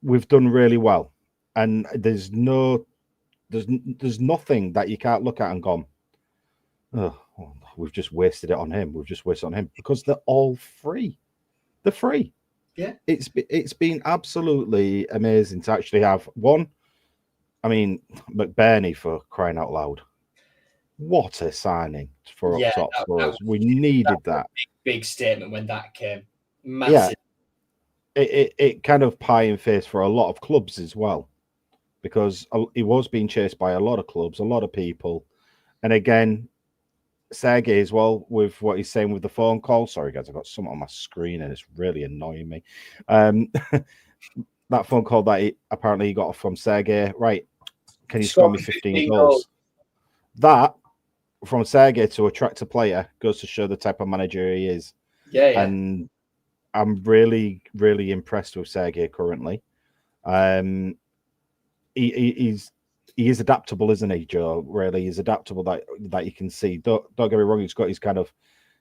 [SPEAKER 3] we've done really well. And there's nothing that you can't look at and gone, oh, we've just wasted it on him. Because they're all free. They're free.
[SPEAKER 2] Yeah.
[SPEAKER 3] It's been absolutely amazing to actually have one. I mean, McBurney, for crying out loud. What a signing for up top for us. We needed that.
[SPEAKER 2] Big statement when that came. Massive.
[SPEAKER 3] Yeah. It kind of pie and face for a lot of clubs as well, because he was being chased by a lot of clubs, a lot of people. And again, Sergey as well, with what he's saying with the phone call. Sorry, guys, I've got something on my screen and it's really annoying me. That phone call that he apparently got from Sergey, right? Can you score me 15 goals? That, from Sergey to attract a player, goes to show the type of manager he is.
[SPEAKER 2] Yeah.
[SPEAKER 3] And I'm really, really impressed with Sergey currently. He is adaptable, isn't he, Joe? Really, he's adaptable that you can see. Don't get me wrong, he's got his kind of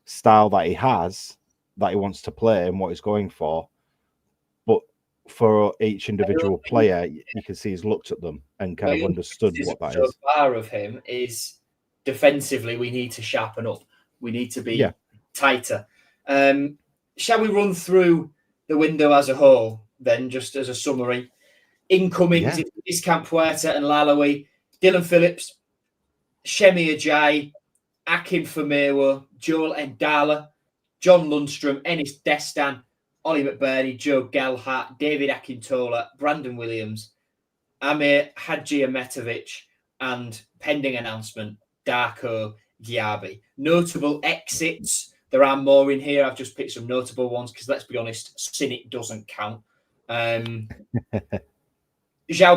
[SPEAKER 3] style that he has, that he wants to play and what he's going for. But for each individual player, you can see he's looked at them and kind of understood what that is.
[SPEAKER 2] Far of him is defensively, we need to sharpen up. We need to be tighter. Shall we run through the window as a whole, then, just as a summary? Incomings, Discamp Puerta and Lalawi, Dylan Phillips, Shemi Ajayi, Akin Famewo, Joel Endala, John Lundstrom, Ennis Destan, Ollie McBurney, Joe Gelhart, David Akintola, Brandon Williams, Amir Hadjiahmetovic, and pending announcement, Darko, Diaby. Notable exits. There are more in here. I've just picked some notable ones because, let's be honest, Cynic doesn't count. João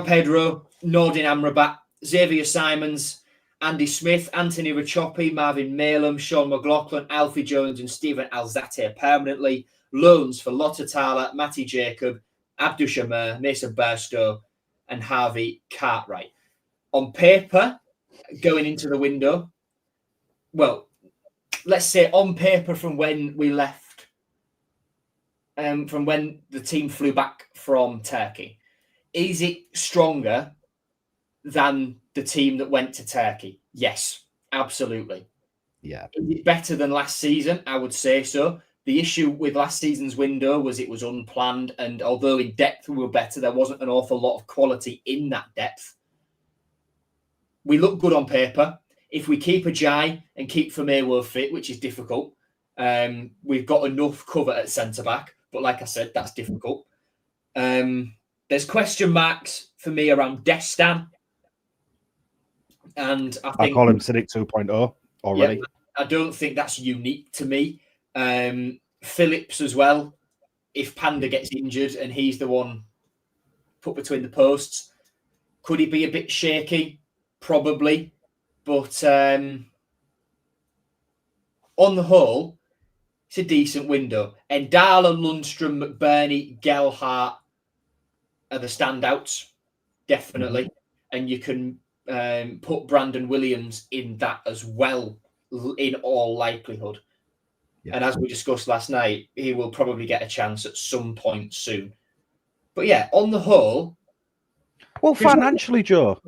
[SPEAKER 2] Pedro, Nordin Amrabat, Xavier Simons, Andy Smith, Anthony Rachopi, Marvin Malum, Sean McLaughlin, Alfie Jones, and Stephen Alzate permanently. Loans for Lottatala, Matty Jacob, Abdou Shamir, Mason Burstow, and Harvey Cartwright. On paper, going into the window, well, let's say on paper from when we left, from when the team flew back from Turkey, is it stronger than the team that went to Turkey? Yes, absolutely.
[SPEAKER 3] Yeah.
[SPEAKER 2] Is it better than last season? I would say so. The issue with last season's window was it was unplanned, and although in depth we were better, there wasn't an awful lot of quality in that depth. We look good on paper. If we keep Ajay and keep Firmino fit, which is difficult, we've got enough cover at centre-back. But like I said, that's difficult. There's question marks for me around Destan. And I
[SPEAKER 3] call him Cynic 2.0 already.
[SPEAKER 2] Yeah, I don't think that's unique to me. Phillips as well. If Panda gets injured and he's the one put between the posts, could he be a bit shaky? Probably. But on the whole, it's a decent window. Endala, Lundstrom, McBurney, Gelhardt are the standouts, definitely. Mm-hmm. And you can put Brandon Williams in that as well, in all likelihood. Yeah. And as we discussed last night, he will probably get a chance at some point soon. But yeah, on the whole...
[SPEAKER 3] Well, financially, Joe,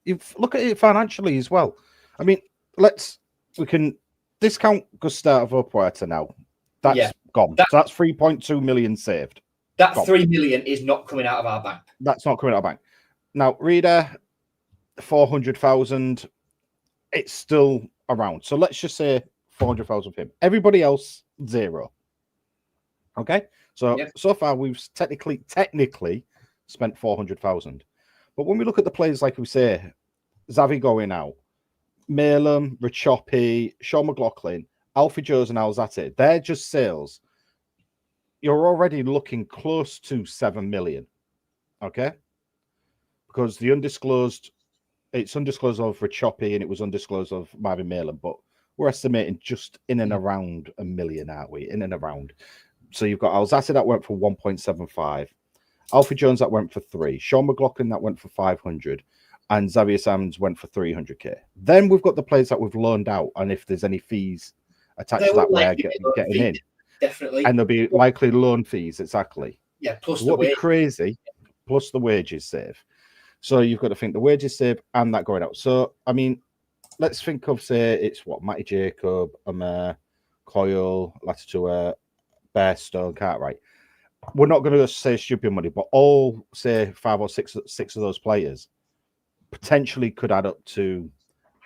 [SPEAKER 3] you look at it financially as well. I mean, we can discount Gustavo Puerta now. That's gone. So that's 3.2 million saved.
[SPEAKER 2] That gone. 3 million is not coming out of our bank.
[SPEAKER 3] That's not coming out of our bank. Now, Reader, 400,000, it's still around. So let's just say 400,000 for him. Everybody else, 0. Okay? So so far we've technically spent 400,000. But when we look at the players, like we say, Xavi going out, Malum, Rachopi, Sean McLaughlin, Alfie Jones and Alzate, they're just sales. You're already looking close to 7 million. Okay? Because the undisclosed, it's undisclosed of Rachopi and it was undisclosed of Marvin Malum, but we're estimating just in and around 1 million, aren't we? In and around. So you've got Alzate that went for 1.75. Alfie Jones that went for 3. Sean McLaughlin that went for 500. And Xavier Simons went for 300k. Then we've got the players that we've loaned out, and if there's any fees attached to that, we're getting in.
[SPEAKER 2] Definitely.
[SPEAKER 3] And there'll be likely loan fees, exactly.
[SPEAKER 2] Yeah, plus
[SPEAKER 3] what would be crazy, plus the wages save. So you've got to think the wages save and that going out. So, I mean, let's think of, say, it's what, Matty Jacob, Coyle, Latatua, Bairstow, Cartwright. We're not going to say stupid money, but all, say, 5 or 6 of those players potentially could add up to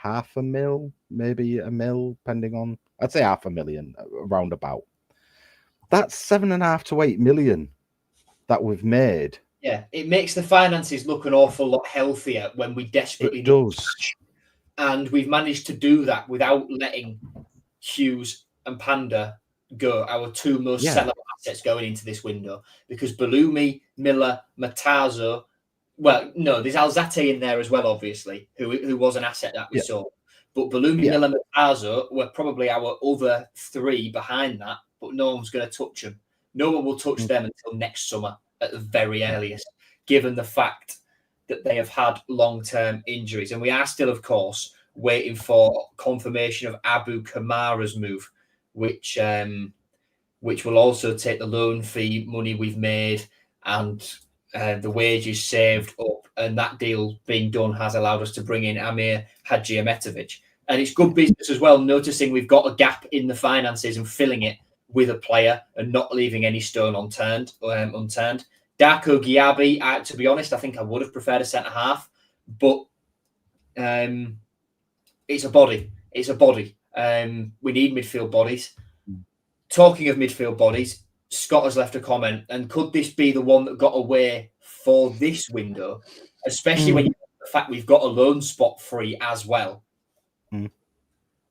[SPEAKER 3] 500,000, maybe 1 million, depending on, I'd say 500,000, roundabout. That's 7.5 to 8 million that we've made.
[SPEAKER 2] Yeah, it makes the finances look an awful lot healthier when we desperately
[SPEAKER 3] need cash.
[SPEAKER 2] And we've managed to do that without letting Hughes and Panda go, our 2 most sellable assets going into this window, because Balumi, Miller, Matazo, well, no, there's Alzate in there as well, obviously, who was an asset that we sold. But Balumi, Miller, and Matazo were probably our other 3 behind that, but no one's going to touch them. No one will touch them until next summer at the very earliest, given the fact that they have had long-term injuries. And we are still, of course, waiting for confirmation of Abu Kamara's move, which will also take the loan fee money we've made and the wages saved up, and that deal being done has allowed us to bring in Amir Hadjiametovic. And it's good business as well, noticing we've got a gap in the finances and filling it with a player and not leaving any stone unturned. Darko Giabi, to be honest, I think I would have preferred a centre-half, but it's a body. It's a body. We need midfield bodies. Talking of midfield bodies, Scott has left a comment, and could this be the one that got away for this window, especially when you know the fact we've got a loan spot free as well?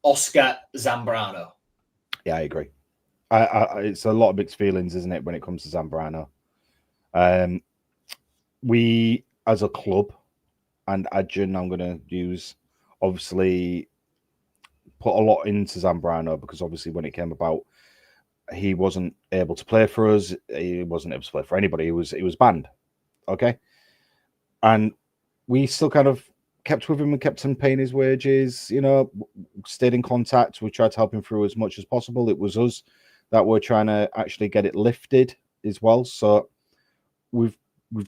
[SPEAKER 2] Oscar Zambrano.
[SPEAKER 3] Yeah, I agree. It's a lot of mixed feelings, isn't it, when it comes to Zambrano? We, as a club, and Adjan, I'm going to use, obviously put a lot into Zambrano because obviously when it came about, he wasn't able to play for us. He wasn't able to play for anybody. He was banned. Okay. And we still kind of kept with him and kept him paying his wages, stayed in contact. We tried to help him through as much as possible. It was us that were trying to actually get it lifted as well. So we've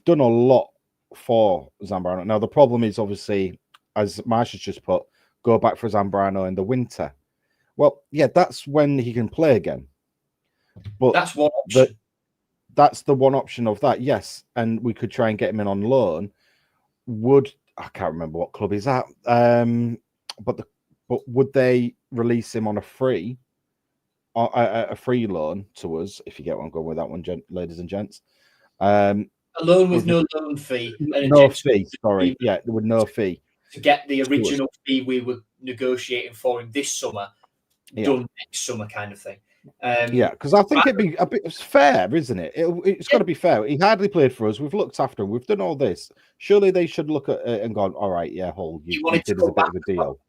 [SPEAKER 3] done a lot for Zambrano. Now, the problem is obviously, as Marsh has just put, go back for Zambrano in the winter. Well, yeah, that's when he can play again. But
[SPEAKER 2] that's one option.
[SPEAKER 3] That's the one option of that, yes. And we could try and get him in on loan. I can't remember what club he's at. But would they release him on a free loan to us? If you get what I'm going with that one, ladies and gents.
[SPEAKER 2] A loan with no loan fee.
[SPEAKER 3] No fee. Sorry, yeah, with no fee
[SPEAKER 2] to get the original fee we were negotiating for him this summer done next summer, kind of thing.
[SPEAKER 3] Because I think it'd be a bit fair, isn't it? It's got to be fair. He hardly played for us. We've looked after him. We've done all this. Surely they should look at it and gone, all right, yeah, hold. You did as a bit of a deal.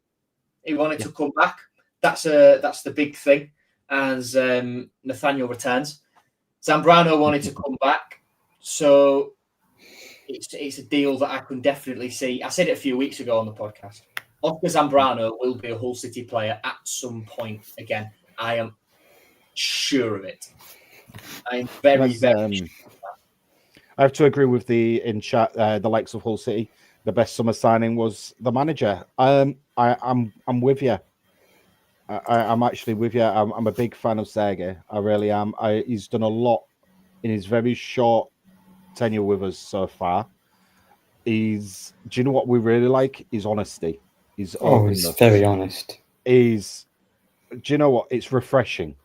[SPEAKER 2] He wanted to come back. That's the big thing. As Nathaniel returns, Zambrano wanted to come back, so it's a deal that I can definitely see. I said it a few weeks ago on the podcast. Oscar Zambrano will be a Hull City player at some point again. I am sure of it. I am very sure.
[SPEAKER 3] I have to agree with in chat. The likes of Hull City, the best summer signing was the manager. I'm with you. I'm actually with you. I'm a big fan of Sergei. I really am. He's done a lot in his very short tenure with us so far. Do you know what we really like? His honesty. He's
[SPEAKER 1] very honest.
[SPEAKER 3] Do you know what? It's refreshing.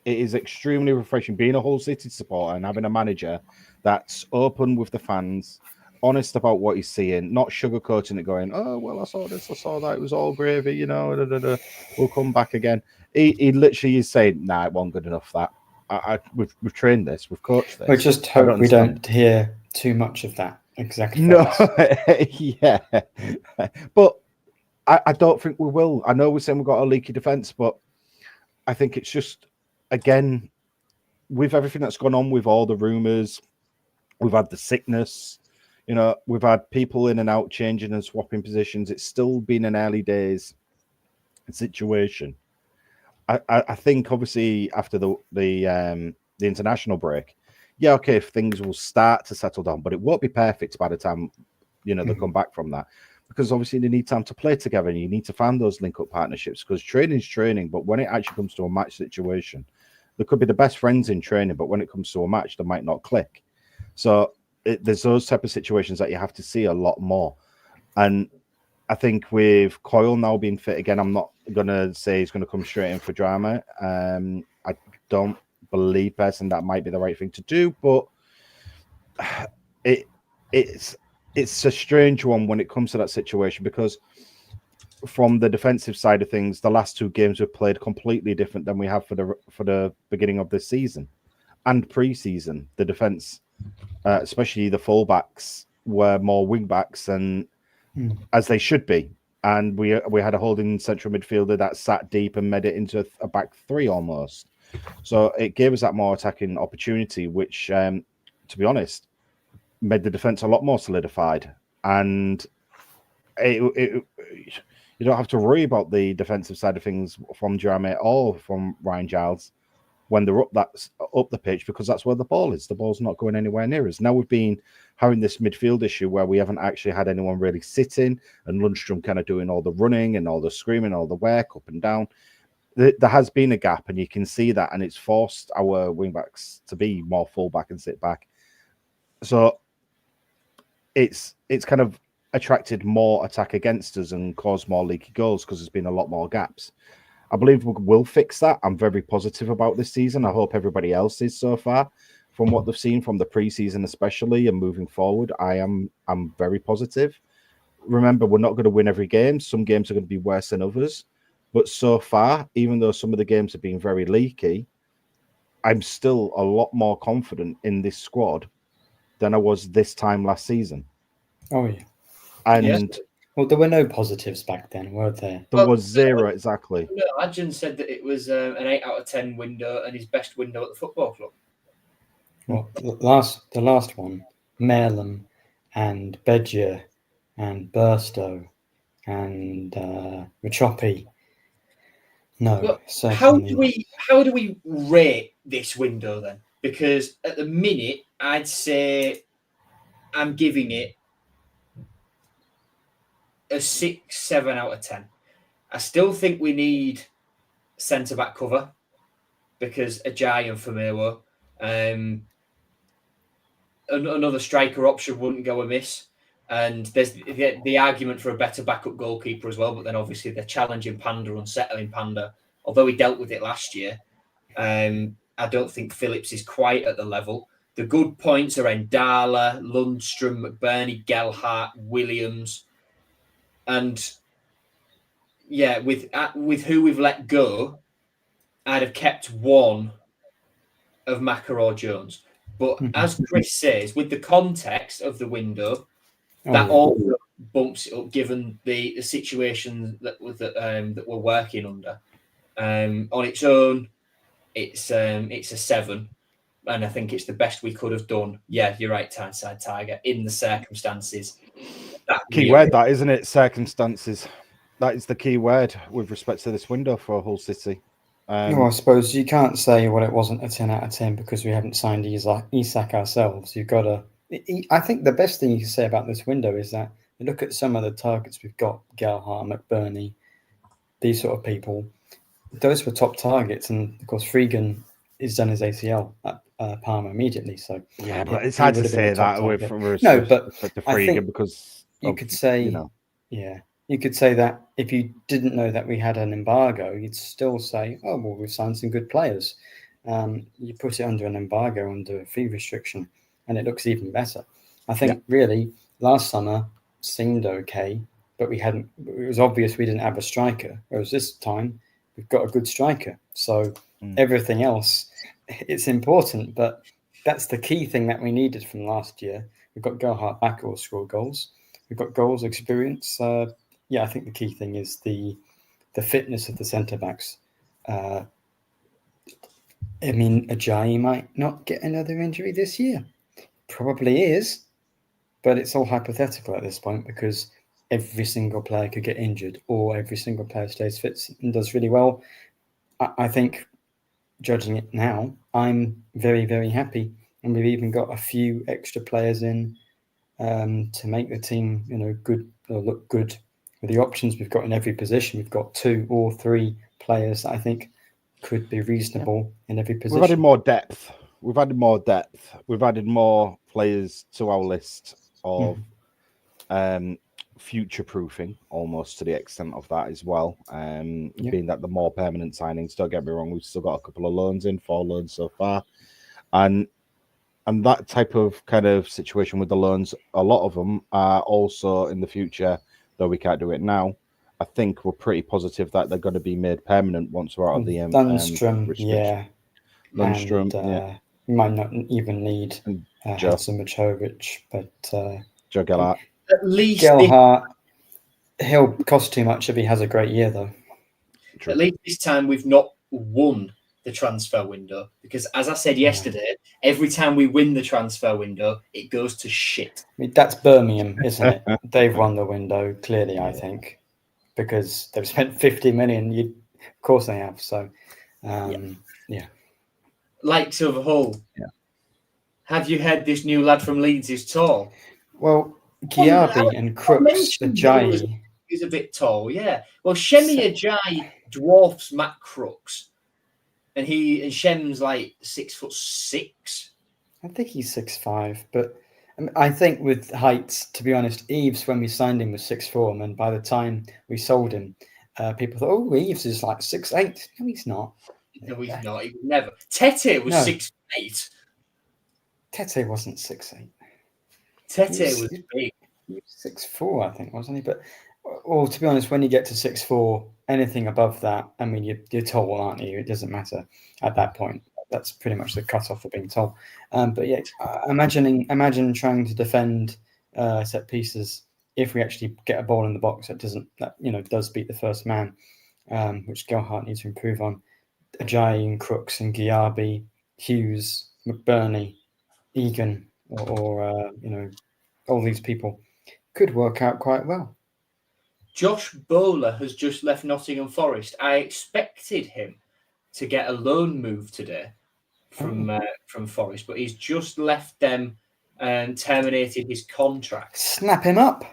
[SPEAKER 3] It is extremely refreshing being a Hull City supporter and having a manager that's open with the fans, honest about what he's seeing, not sugarcoating it, going, oh, well, I saw this, I saw that, it was all gravy, we'll come back again. He literally is saying, nah, it wasn't good enough, that. We've trained this, we've coached this.
[SPEAKER 1] We just hope we don't hear too much of that. Exactly.
[SPEAKER 3] No, yeah. But I don't think we will. I know we're saying we've got a leaky defence, but I think it's just, again, with everything that's gone on, with all the rumours, we've had the sickness, we've had people in and out changing and swapping positions. It's still been an early days situation. I think, obviously, after the international break, yeah, okay, if things will start to settle down, but it won't be perfect by the time, they come back from that. Because obviously they need time to play together and you need to find those link-up partnerships, because training is training, but when it actually comes to a match situation, they could be the best friends in training, but when it comes to a match, they might not click. So there's those type of situations that you have to see a lot more. And I think with Coyle now being fit again, I'm not going to say he's going to come straight in for drama. I don't believe personally that might be the right thing to do, but it's a strange one when it comes to that situation, because from the defensive side of things, the last two games we've played completely different than we have for the beginning of this season and pre-season. The defense, especially the fullbacks, were more wing backs and as they should be. And we had a holding central midfielder that sat deep and made it into a back three almost. So it gave us that more attacking opportunity, which, to be honest, made the defense a lot more solidified. And you don't have to worry about the defensive side of things from Jeremy or from Ryan Giles when they're up the pitch, because that's where the ball is. The ball's not going anywhere near us. Now we've been having this midfield issue where we haven't actually had anyone really sitting, and Lundstrom kind of doing all the running and all the screaming, all the work up and down. There has been a gap, and you can see that, and it's forced our wingbacks to be more fullback and sit back. So it's kind of attracted more attack against us and caused more leaky goals because there's been a lot more gaps. I believe we'll fix that. I'm very positive about this season. I hope everybody else is so far. From what they've seen from the preseason especially and moving forward, I'm very positive. remember, we're not going to win every game. Some games are going to be worse than others. But so far, even though some of the games have been very leaky, I'm still a lot more confident in this squad than I was this time last season.
[SPEAKER 1] Oh, yeah.
[SPEAKER 3] And
[SPEAKER 1] well, there were no positives back then, were there?
[SPEAKER 3] There was zero, exactly.
[SPEAKER 2] No, Adjan said that it was an 8 out of 10 window and his best window at the football club.
[SPEAKER 1] Well, the last one, Merlin and Bedger and Burstow and Rachopi. No,
[SPEAKER 2] Well,
[SPEAKER 1] certainly.
[SPEAKER 2] how do we rate this window then? Because at the minute, I'd say I'm giving it a 6, 7 out of 10. I still think we need centre back cover because Ajayi and Firmino, another striker option wouldn't go amiss. And there's the argument for a better backup goalkeeper as well, but then obviously they're challenging Panda, unsettling Panda. Although he dealt with it last year, I don't think Phillips is quite at the level. The good points are Endala, Lundstrom, McBurney, Gelhardt, Williams, and yeah, with who we've let go, I'd have kept one of Macker or Jones. But as Chris says, with the context of the window, that also bumps it up given the situation that we're working under. On its own, it's a 7, and I think it's the best we could have done. Yeah, you're right, Tyneside Tiger, in the circumstances.
[SPEAKER 3] Key word, that isn't it? Circumstances. That is the key word with respect to this window for Hull City.
[SPEAKER 1] I suppose you can't say, well, it wasn't a 10 out of 10 because we haven't signed Isak ourselves. You've got to. I think the best thing you can say about this window is that you look at some of the targets we've got, Gelhardt, McBurney, these sort of people. Those were top targets, and of course, Freegan is done his ACL at Parma immediately. So
[SPEAKER 3] yeah, but it's hard to say that with respect to Freegan because
[SPEAKER 1] you could say, yeah. You could say that if you didn't know that we had an embargo, you'd still say, oh, well, we've signed some good players. You put it under an embargo, under a fee restriction, and it looks even better. I think really last summer seemed okay, but it was obvious we didn't have a striker. Whereas this time we've got a good striker. So everything else, it's important, but that's the key thing that we needed from last year. We've got Gelhardt back who will score goals. We've got goals experience. I think the key thing is the fitness of the centre backs. I mean, Ajayi might not get another injury this year. Probably is, but it's all hypothetical at this point because every single player could get injured or every single player stays fit and does really well. I think, judging it now, I'm very, very happy. And we've even got a few extra players in to make the team, good or look good. With the options we've got in every position, we've got 2 or 3 players that I think could be reasonable in every position.
[SPEAKER 3] We've added more depth. We've added more players to our list of future-proofing, almost to the extent of that as well. Being that the more permanent signings, don't get me wrong, we've still got a couple of loans in, 4 loans so far. And that type of kind of situation with the loans, a lot of them are also in the future, though we can't do it now. I think we're pretty positive that they're going to be made permanent once we're out of the
[SPEAKER 1] Lundstrom,
[SPEAKER 3] Lundstrom,
[SPEAKER 1] we might not even need Hatzimachovich, but
[SPEAKER 3] Joe Gelhardt.
[SPEAKER 2] At least
[SPEAKER 1] Gelhardt, he'll cost too much if he has a great year, though.
[SPEAKER 2] True. At least this time we've not won the transfer window because, as I said yesterday, every time we win the transfer window, it goes to shit.
[SPEAKER 1] I mean, that's Birmingham, isn't it? They've won the window, clearly, I think, because they've spent 50 million. Of course they have. So,
[SPEAKER 2] Likes of Hull. Yeah. Have you heard this new lad from Leeds is tall?
[SPEAKER 1] Well, Giabi and Crooks, Ajayi.
[SPEAKER 2] He's a bit tall, yeah. Well, Shemi Ajayi dwarfs Matt Crooks. And Shem's like 6'6".
[SPEAKER 1] I think he's 6'5", but I think with heights, to be honest, Eves, when we signed him, was 6'4", and by the time we sold him, people thought, "Oh, Eves is like 6'8". No, he's not.
[SPEAKER 2] No, he's not. He would never. Tete was 6'8".
[SPEAKER 1] Tete wasn't 6'8".
[SPEAKER 2] Tete was big.
[SPEAKER 1] He was 6'4", I think, wasn't he? But, well, to be honest, when you get to 6'4", anything above that, I mean, you're tall, aren't you? It doesn't matter at that point. That's pretty much the cutoff for being tall. But yeah, imagine trying to defend set pieces. If we actually get a ball in the box that does beat the first man, which Gelhardt needs to improve on. Ajayi and Crooks and Giabi, Hughes, McBurney, Egan, or all these people could work out quite well.
[SPEAKER 2] Josh Bowler has just left Nottingham Forest. I expected him to get a loan move today from Forest, but he's just left them and terminated his contract.
[SPEAKER 1] Snap him up.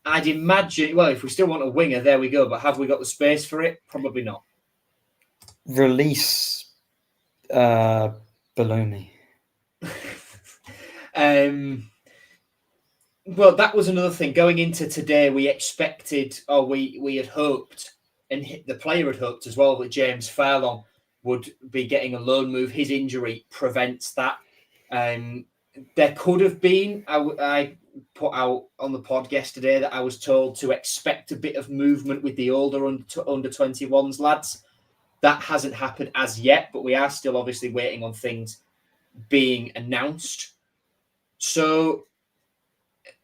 [SPEAKER 2] I'd imagine, well, if we still want a winger, there we go. But have we got the space for it? Probably not.
[SPEAKER 1] Release Baloney.
[SPEAKER 2] Well, that was another thing. Going into today, we expected, or we had hoped, and the player had hoped as well, that James Furlong would be getting a loan move. His injury prevents that. There could have been, I put out on the pod yesterday that I was told to expect a bit of movement with the older under 21s lads. That hasn't happened as yet, but we are still obviously waiting on things being announced. So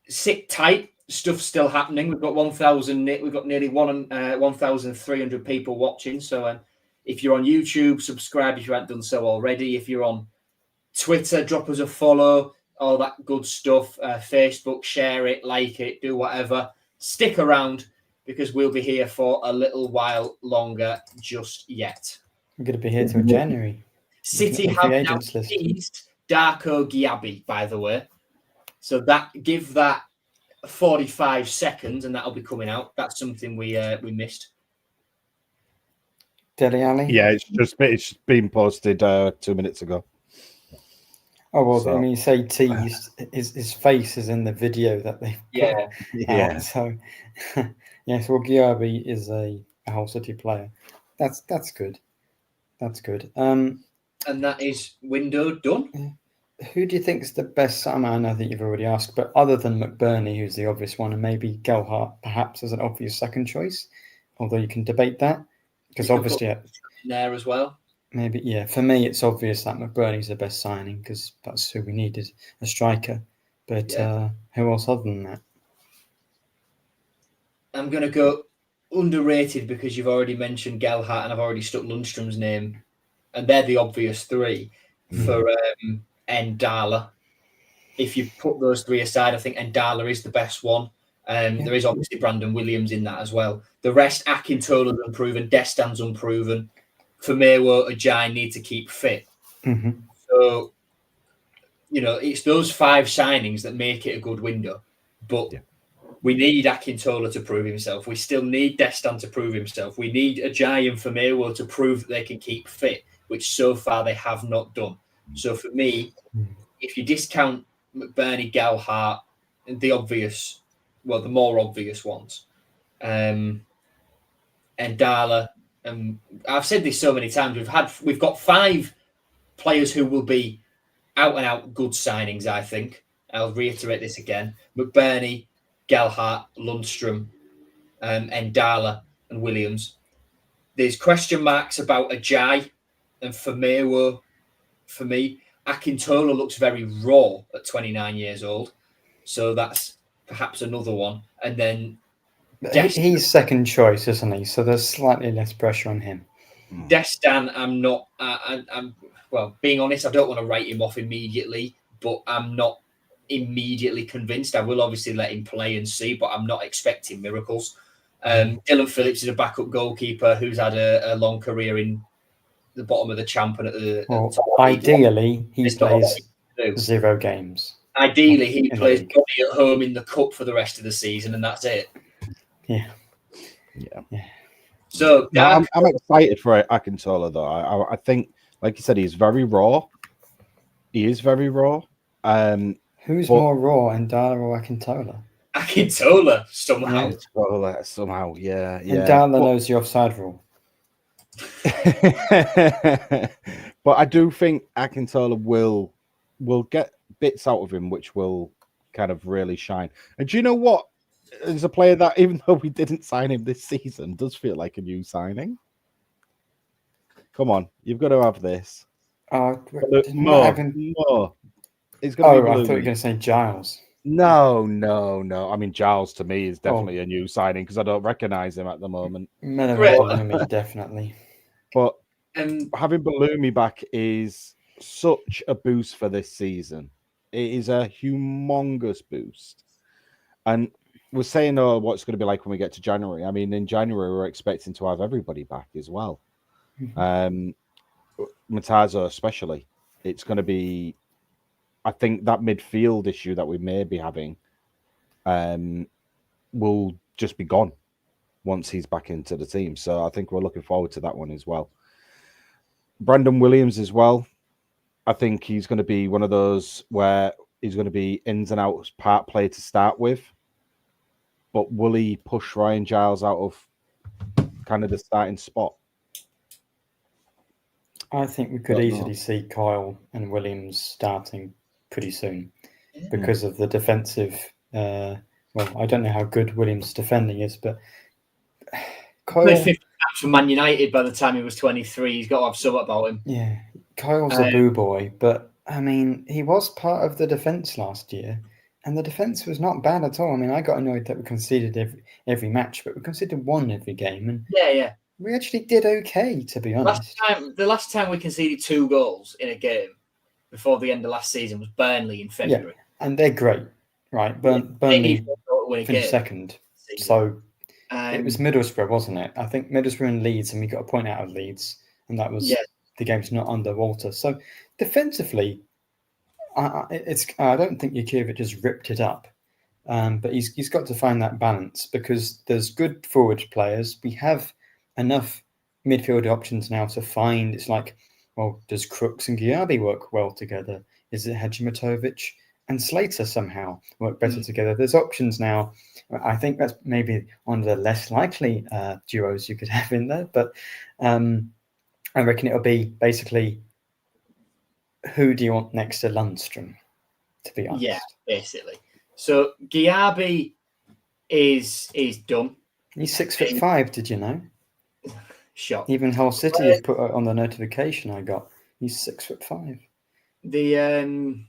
[SPEAKER 2] sit tight. Stuff's still happening. We've got 1,000. We've got nearly 1,300 people watching. So if you're on YouTube, subscribe if you haven't done so already. If you're on Twitter, drop us a follow. All that good stuff. Facebook, share it, like it, do whatever. Stick around because we'll be here for a little while longer just yet.
[SPEAKER 1] We're going to be here till January.
[SPEAKER 2] City have now seized Darko Giabi, by the way. So give that 45 seconds and that'll be coming out. That's something we missed.
[SPEAKER 1] Dele Alli?
[SPEAKER 3] Yeah, it's been posted 2 minutes ago.
[SPEAKER 1] Oh, well, so, I mean, you say teased, his face is in the video that they
[SPEAKER 3] yeah.
[SPEAKER 1] So, yes, well, Giabi is a Hull City player. That's good. That's good.
[SPEAKER 2] And that is window done.
[SPEAKER 1] Who do you think is the best? I know that you've already asked, but other than McBurney, who's the obvious one, and maybe Gelhardt perhaps as an obvious second choice, although you can debate that, because obviously
[SPEAKER 2] in there as well.
[SPEAKER 1] Maybe, yeah. For me, it's obvious that McBurney's the best signing because that's who we needed, a striker. But who else other than that?
[SPEAKER 2] I'm going to go underrated because you've already mentioned Gelhardt and I've already stuck Lundstrom's name, and they're the obvious three for Ndala. If you put those three aside, I think Ndala is the best one. There is obviously Brandon Williams in that as well. The rest, Akintola's unproven, Destan's unproven. Famewo, Ajayi need to keep fit.
[SPEAKER 1] Mm-hmm.
[SPEAKER 2] So, it's those 5 signings that make it a good window. But we need Akintola to prove himself. We still need Destan to prove himself. We need Ajayi and Famewo to prove that they can keep fit, which so far they have not done. So for me, if you discount McBurney, Gelhardt, and the more obvious ones, Ndala, I've said this so many times. We've got 5 players who will be out and out good signings. I think I'll reiterate this again: McBurney, Gelhardt, Lundstrom, Ndala, and Williams. There's question marks about Ajayi and Famewo. For me, Akintola looks very raw at 29 years old, so that's perhaps another one. And then
[SPEAKER 1] he's second choice, isn't he? So there's slightly less pressure on him.
[SPEAKER 2] Destan, I'm not. I'm being honest, I don't want to write him off immediately, but I'm not immediately convinced. I will obviously let him play and see, but I'm not expecting miracles. Dylan Phillips is a backup goalkeeper who's had a long career in the bottom of the champ and at the top.
[SPEAKER 1] Ideally, he plays 0 games.
[SPEAKER 2] Ideally, he plays Bobby at home in the cup for the rest of the season, and that's it.
[SPEAKER 1] Yeah.
[SPEAKER 2] So
[SPEAKER 3] I'm excited for Akintola, though. I think, like you said, he's very raw. He is very raw.
[SPEAKER 1] Who's more raw, Ndala or Akintola?
[SPEAKER 2] Akintola, somehow.
[SPEAKER 3] Somehow, yeah.
[SPEAKER 1] Ndala knows the offside rule.
[SPEAKER 3] But I do think Akintola will get bits out of him which will kind of really shine. And do you know what? There's a player that, even though we didn't sign him this season, does feel like a new signing. Come on, you've got to have this. Mo. It's going to be
[SPEAKER 1] I thought you were
[SPEAKER 3] Blue.
[SPEAKER 1] going to say Giles.
[SPEAKER 3] No. I mean, Giles to me is definitely a new signing because I don't recognize him at the moment.
[SPEAKER 1] Bellamy, definitely.
[SPEAKER 3] But having Bellamy back is such a boost for this season. It is a humongous boost. And we're saying, what's going to be like when we get to January? I mean, in January, we're expecting to have everybody back as well. Matazo especially. It's going to be, I think that midfield issue that we may be having will just be gone once he's back into the team. So I think we're looking forward to that one as well. Brandon Williams as well. I think he's going to be one of those where he's going to be ins and outs part player to start with. But will he push Ryan Giles out of kind of the starting spot?
[SPEAKER 1] I think we could easily see Kyle and Williams starting pretty soon because of the defensive. Well, I don't know how good Williams' defending is, but
[SPEAKER 2] Kyle played 50 games for Man United by the time he was 23. He's got to have something about him.
[SPEAKER 1] Yeah, Kyle's a boo boy, but I mean, he was part of the defense last year, and the defense was not bad at all. I mean, I got annoyed that we conceded every match, but we conceded one every game, and we actually did okay, to be honest.
[SPEAKER 2] The last time we conceded 2 goals in a game before the end of last season was Burnley in February.
[SPEAKER 1] Yeah, and they're great, right? Burnley finished second, so it was Middlesbrough, wasn't it? I think Middlesbrough and Leeds, and we got a point out of Leeds, and that was the game's not underwater. So defensively, I don't think Jakiewicz just ripped it up, but he's got to find that balance because there's good forward players. We have enough midfield options now to find. It's like, well, does Crooks and Giabi work well together? Is it Hadjimatovic and Slater somehow work better together? There's options now. I think that's maybe one of the less likely duos you could have in there, but I reckon it'll be basically, who do you want next to Lundstrom, to be honest?
[SPEAKER 2] Yeah, basically. So Giabi is done.
[SPEAKER 1] He's 6'5", did you know?
[SPEAKER 2] Shot.
[SPEAKER 1] Even Hull City have put on the notification I got. He's 6'5".
[SPEAKER 2] The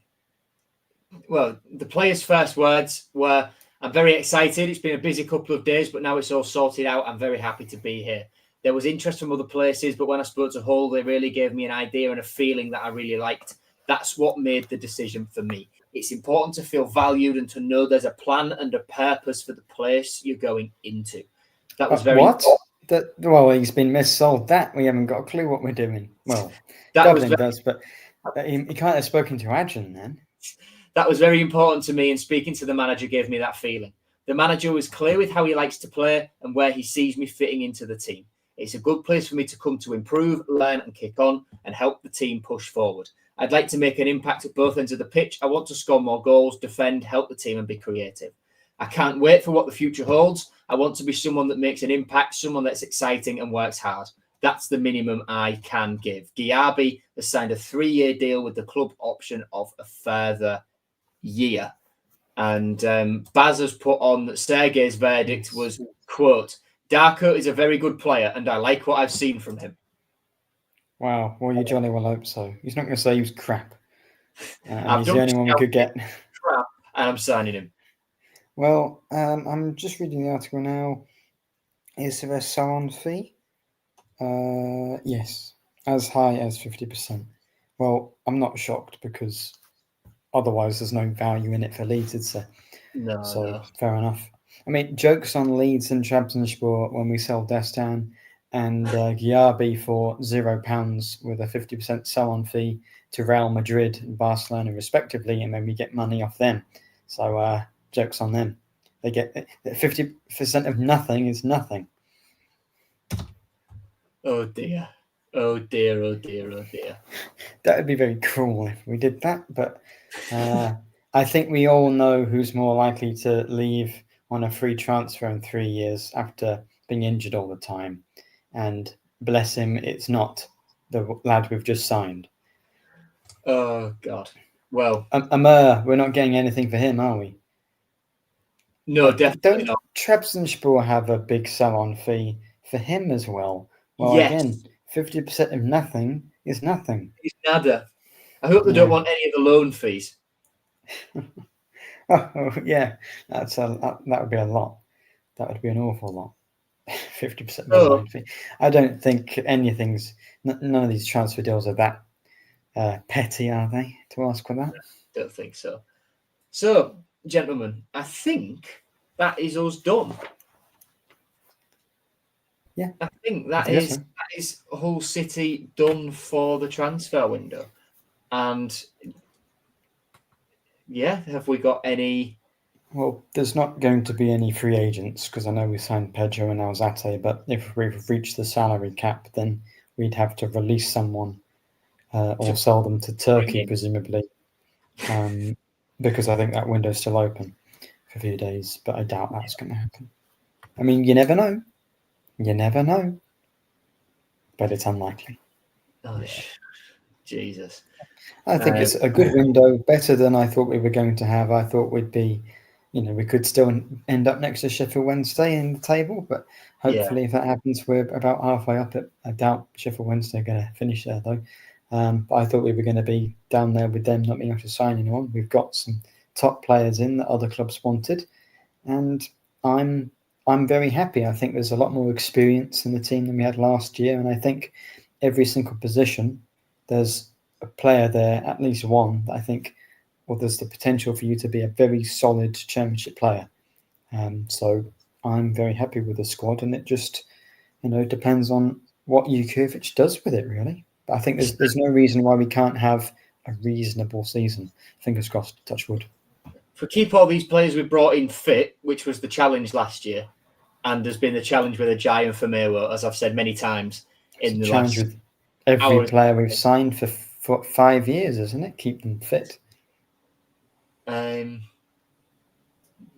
[SPEAKER 2] player's first words were, "I'm very excited. It's been a busy couple of days, but now it's all sorted out. I'm very happy to be here." There was interest from other places, but when I spoke to Hull, they really gave me an idea and a feeling that I really liked. That's what made the decision for me. It's important to feel valued and to know there's a plan and a purpose for the place you're going into. That was very
[SPEAKER 1] he's been missold that. We haven't got a clue what we're doing. Well, Dublin does, but he can't have spoken to Adrian then.
[SPEAKER 2] That was very important to me, and speaking to the manager gave me that feeling. The manager was clear with how he likes to play and where he sees me fitting into the team. It's a good place for me to come to improve, learn and kick on and help the team push forward. I'd like to make an impact at both ends of the pitch. I want to score more goals, defend, help the team and be creative. I can't wait for what the future holds. I want to be someone that makes an impact, someone that's exciting and works hard. That's the minimum I can give. Giabi has signed a 3-year deal with the club option of a further year. And Baz has put on that Sergei's verdict was, quote, "Darko is a very good player and I like what I've seen from him."
[SPEAKER 1] Wow, well, you jolly well hope so. He's not going to say he was crap. He's the only one we could get.
[SPEAKER 2] Crap, and I'm signing him.
[SPEAKER 1] Well, I'm just reading the article now. Is there a sell-on fee? Yes, as high as 50%. Well, I'm not shocked because otherwise there's no value in it for Leeds, is there? No. Fair enough. I mean, jokes on Leeds and Trabzonspor when we sell Destan and Giabi for £0 with a 50% sell-on fee to Real Madrid and Barcelona respectively, and then we get money off them. So jokes on them. They get 50% of nothing is nothing.
[SPEAKER 2] Oh dear. Oh dear, oh dear, oh dear.
[SPEAKER 1] That would be very cruel if we did that, but I think we all know who's more likely to leave on a free transfer in 3 years after being injured all the time. And bless him, it's not the lad we've just signed.
[SPEAKER 2] Oh, God. Well,
[SPEAKER 1] Amr, we're not getting anything for him, are we?
[SPEAKER 2] no, definitely
[SPEAKER 1] Don't
[SPEAKER 2] not.
[SPEAKER 1] Trabzonspor have a big sell-on fee for him as well? Well,
[SPEAKER 2] Yes.
[SPEAKER 1] again, 50% of nothing is nothing.
[SPEAKER 2] It's nada. I hope they don't want any of the loan fees.
[SPEAKER 1] Oh, yeah, that would be a lot. That would be an awful lot. 50% of the loan fee. I don't think none of these transfer deals are that petty, are they, to ask for that?
[SPEAKER 2] Don't think so. So, gentlemen, I think that is us done.
[SPEAKER 1] Yeah.
[SPEAKER 2] I think that
[SPEAKER 1] Yes,
[SPEAKER 2] is Hull City done for the transfer window. And yeah, have we got any?
[SPEAKER 1] Well, there's not going to be any free agents because I know we signed Pedro and Alzate, but if we've reached the salary cap, then we'd have to release someone or sell them to Turkey, presumably, because I think that window's still open for a few days, but I doubt that's going to happen. I mean, you never know. You never know. But it's unlikely.
[SPEAKER 2] Oh, yeah. Jesus.
[SPEAKER 1] I think it's a good window, better than I thought we were going to have. I thought we'd be, we could still end up next to Sheffield Wednesday in the table, but hopefully if that happens, we're about halfway up it. I doubt Sheffield Wednesday are going to finish there, though. But I thought we were going to be down there with them not being able to sign anyone. We've got some top players in that other clubs wanted, and I'm very happy. I think there's a lot more experience in the team than we had last year, and I think every single position there's a player there, at least one, that I think, well, there's the potential for you to be a very solid championship player. So I'm very happy with the squad, and it just, depends on what Jukovic does with it, really. But I think there's no reason why we can't have a reasonable season. Fingers crossed, touch wood.
[SPEAKER 2] If we keep all these players we brought in fit, which was the challenge last year, and there's been the challenge with Ajayi and Firmino, as I've said many times in the
[SPEAKER 1] challenge
[SPEAKER 2] last
[SPEAKER 1] with every player we've signed for 5 years, isn't it? Keep them fit.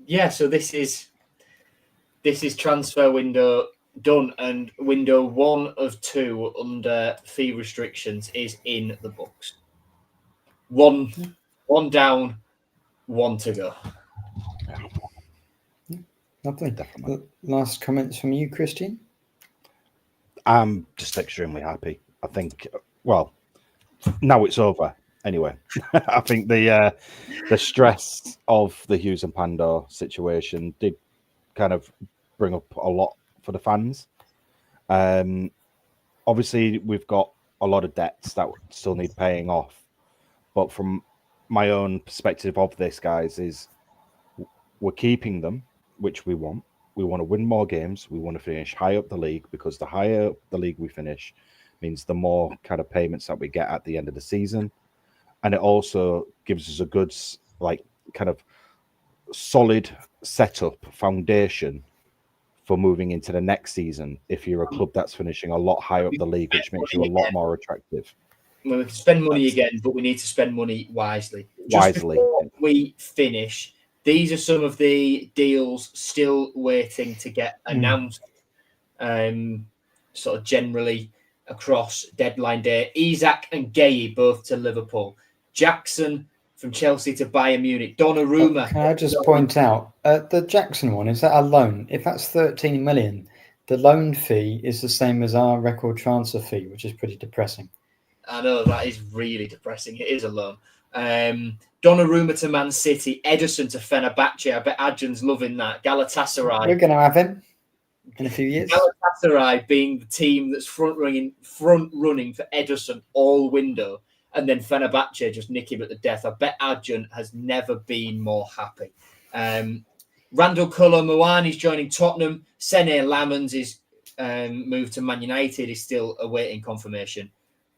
[SPEAKER 2] Yeah, so this is transfer window done, and window 1 of 2 under fee restrictions is in the books. One down, 1 to go.
[SPEAKER 1] Lovely. Definitely. Last comments from you, Christian?
[SPEAKER 3] I'm just extremely happy. I think, well, now it's over. Anyway, I think the stress of the Hughes and Pandor situation did kind of bring up a lot for the fans. Obviously, we've got a lot of debts that still need paying off. But from my own perspective of this, guys, is we're keeping them, which we want. We want to win more games. We want to finish high up the league, because the higher up the league we finish means the more kind of payments that we get at the end of the season. And it also gives us a good, kind of solid setup foundation for moving into the next season if you're a club that's finishing a lot higher up the league, which makes you a lot more attractive.
[SPEAKER 2] Well, we can spend money again, but we need to spend money wisely. Just before we finish, these are some of the deals still waiting to get announced, sort of generally across deadline day. Isak and Gay both to Liverpool. Jackson from Chelsea to Bayern Munich. Donnarumma.
[SPEAKER 1] Can I just point out, the Jackson one, is that a loan? If that's 13 million, the loan fee is the same as our record transfer fee, which is pretty depressing.
[SPEAKER 2] I know, that is really depressing. It is a loan. Donnarumma to Man City. Ederson to Fenerbahce. I bet Adrian's loving that. Galatasaray.
[SPEAKER 1] We're going to have him in a few years.
[SPEAKER 2] Galatasaray being the team that's front running for Ederson all window, and then Fenerbahce just nick him at the death. I bet Adrian has never been more happy. Randall Kolo-Muani's joining Tottenham. Sene Lamens is moved to Man United, is still awaiting confirmation.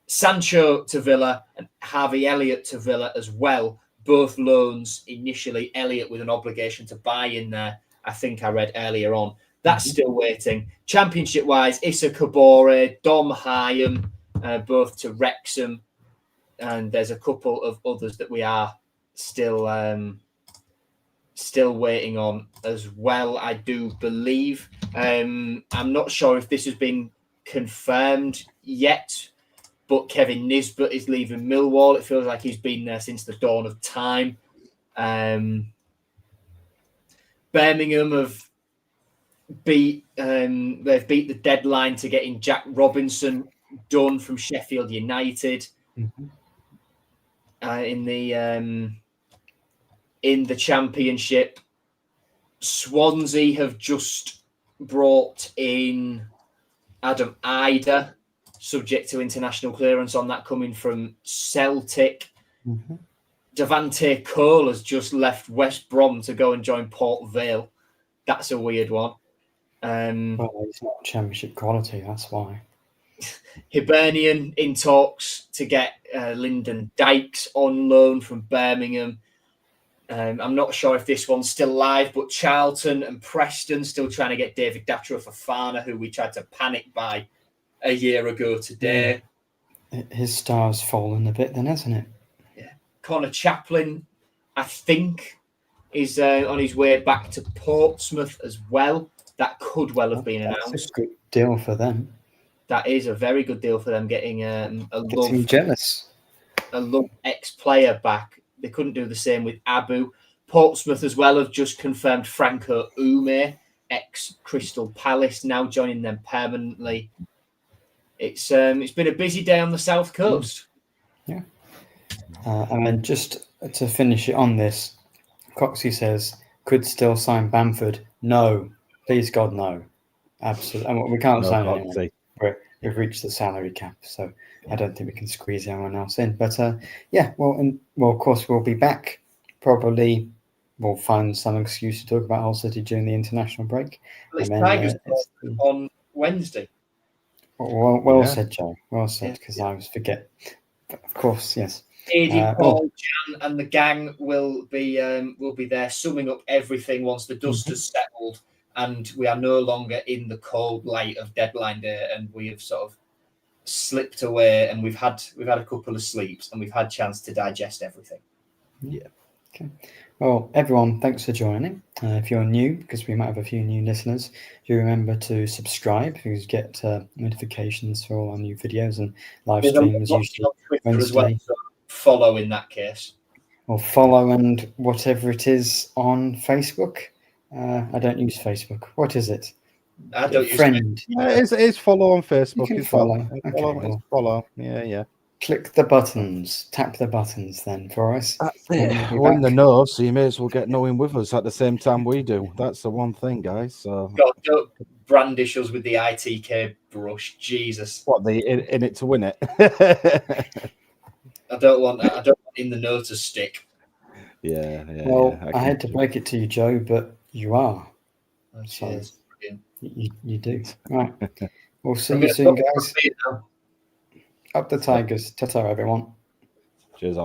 [SPEAKER 2] Sancho to Villa and Harvey Elliott to Villa as well. Both loans initially. Elliott with an obligation to buy in there, I think I read earlier on. That's still waiting. Championship-wise, Issa Kabore, Dom Hyam, both to Wrexham. And there's a couple of others that we are still waiting on as well, I do believe. I'm not sure if this has been confirmed yet, but Kevin Nisbet is leaving Millwall. It feels like he's been there since the dawn of time. Birmingham have they've beat the deadline to getting Jack Robinson done from Sheffield United in the Championship. Swansea have just brought in Adam Ider, subject to international clearance on that, coming from Celtic. Devante Cole has just left West Brom to go and join Port Vale. That's a weird one.
[SPEAKER 1] Well, it's not Championship quality, that's why.
[SPEAKER 2] Hibernian in talks to get Lyndon Dykes on loan from Birmingham. I'm not sure if this one's still live, but Charlton and Preston still trying to get David Dattra Fofana, who we tried to panic buy a year ago today.
[SPEAKER 1] His star's fallen a bit then, hasn't it?
[SPEAKER 2] Yeah. Connor Chaplin, I think, is on his way back to Portsmouth as well. That could well have been announced.
[SPEAKER 1] That's a good deal for them.
[SPEAKER 2] That is a very good deal for them, getting a love ex-player back. They couldn't do the same with Abu. Portsmouth as well have just confirmed Franco Ume, ex-Crystal Palace, now joining them permanently. It's been a busy day on the South Coast.
[SPEAKER 1] Yeah. And then just to finish it on this, Coxey says, could still sign Bamford. No. Please God, no. Absolutely. And we can't sign anyone. We've reached the salary cap, so I don't think we can squeeze anyone else in. But of course, we'll be back. Probably we'll find some excuse to talk about Hull City during the international break.
[SPEAKER 2] Well, Tigers on Wednesday.
[SPEAKER 1] Well said, Joe. Well said, because I always forget. But of course, yes.
[SPEAKER 2] Eddie, Paul, Jan, and the gang will be there, summing up everything once the dust has settled, and we are no longer in the cold light of deadline day, and we have sort of slipped away, and we've had a couple of sleeps, and we've had chance to digest everything.
[SPEAKER 1] Yeah. Okay. Well, everyone, thanks for joining. If you're new, because we might have a few new listeners, do remember to subscribe to get notifications for all our new videos and live streams. Usually Wednesday.
[SPEAKER 2] As well, so follow in that case.
[SPEAKER 1] Or follow and whatever it is on Facebook. I don't use Facebook. What is it?
[SPEAKER 2] I don't
[SPEAKER 1] Friend.
[SPEAKER 3] Use it is follow on Facebook.
[SPEAKER 1] You can
[SPEAKER 3] as well.
[SPEAKER 1] follow.
[SPEAKER 3] Follow. Yeah.
[SPEAKER 1] Click the buttons. Tap the buttons then for us.
[SPEAKER 3] We're in the know, so you may as well get knowing with us at the same time we do. That's the one thing, guys. So
[SPEAKER 2] God, don't brandish us with the ITK brush. Jesus.
[SPEAKER 3] What, in it to win it?
[SPEAKER 2] I don't want in the know to stick.
[SPEAKER 3] Yeah.
[SPEAKER 1] Well, I had to break it to you, Joe, but you are.
[SPEAKER 2] Oh, cheers.
[SPEAKER 1] You do. Right. We'll see you soon, guys. Up the Tigers. Ta-ta, everyone.
[SPEAKER 3] Cheers.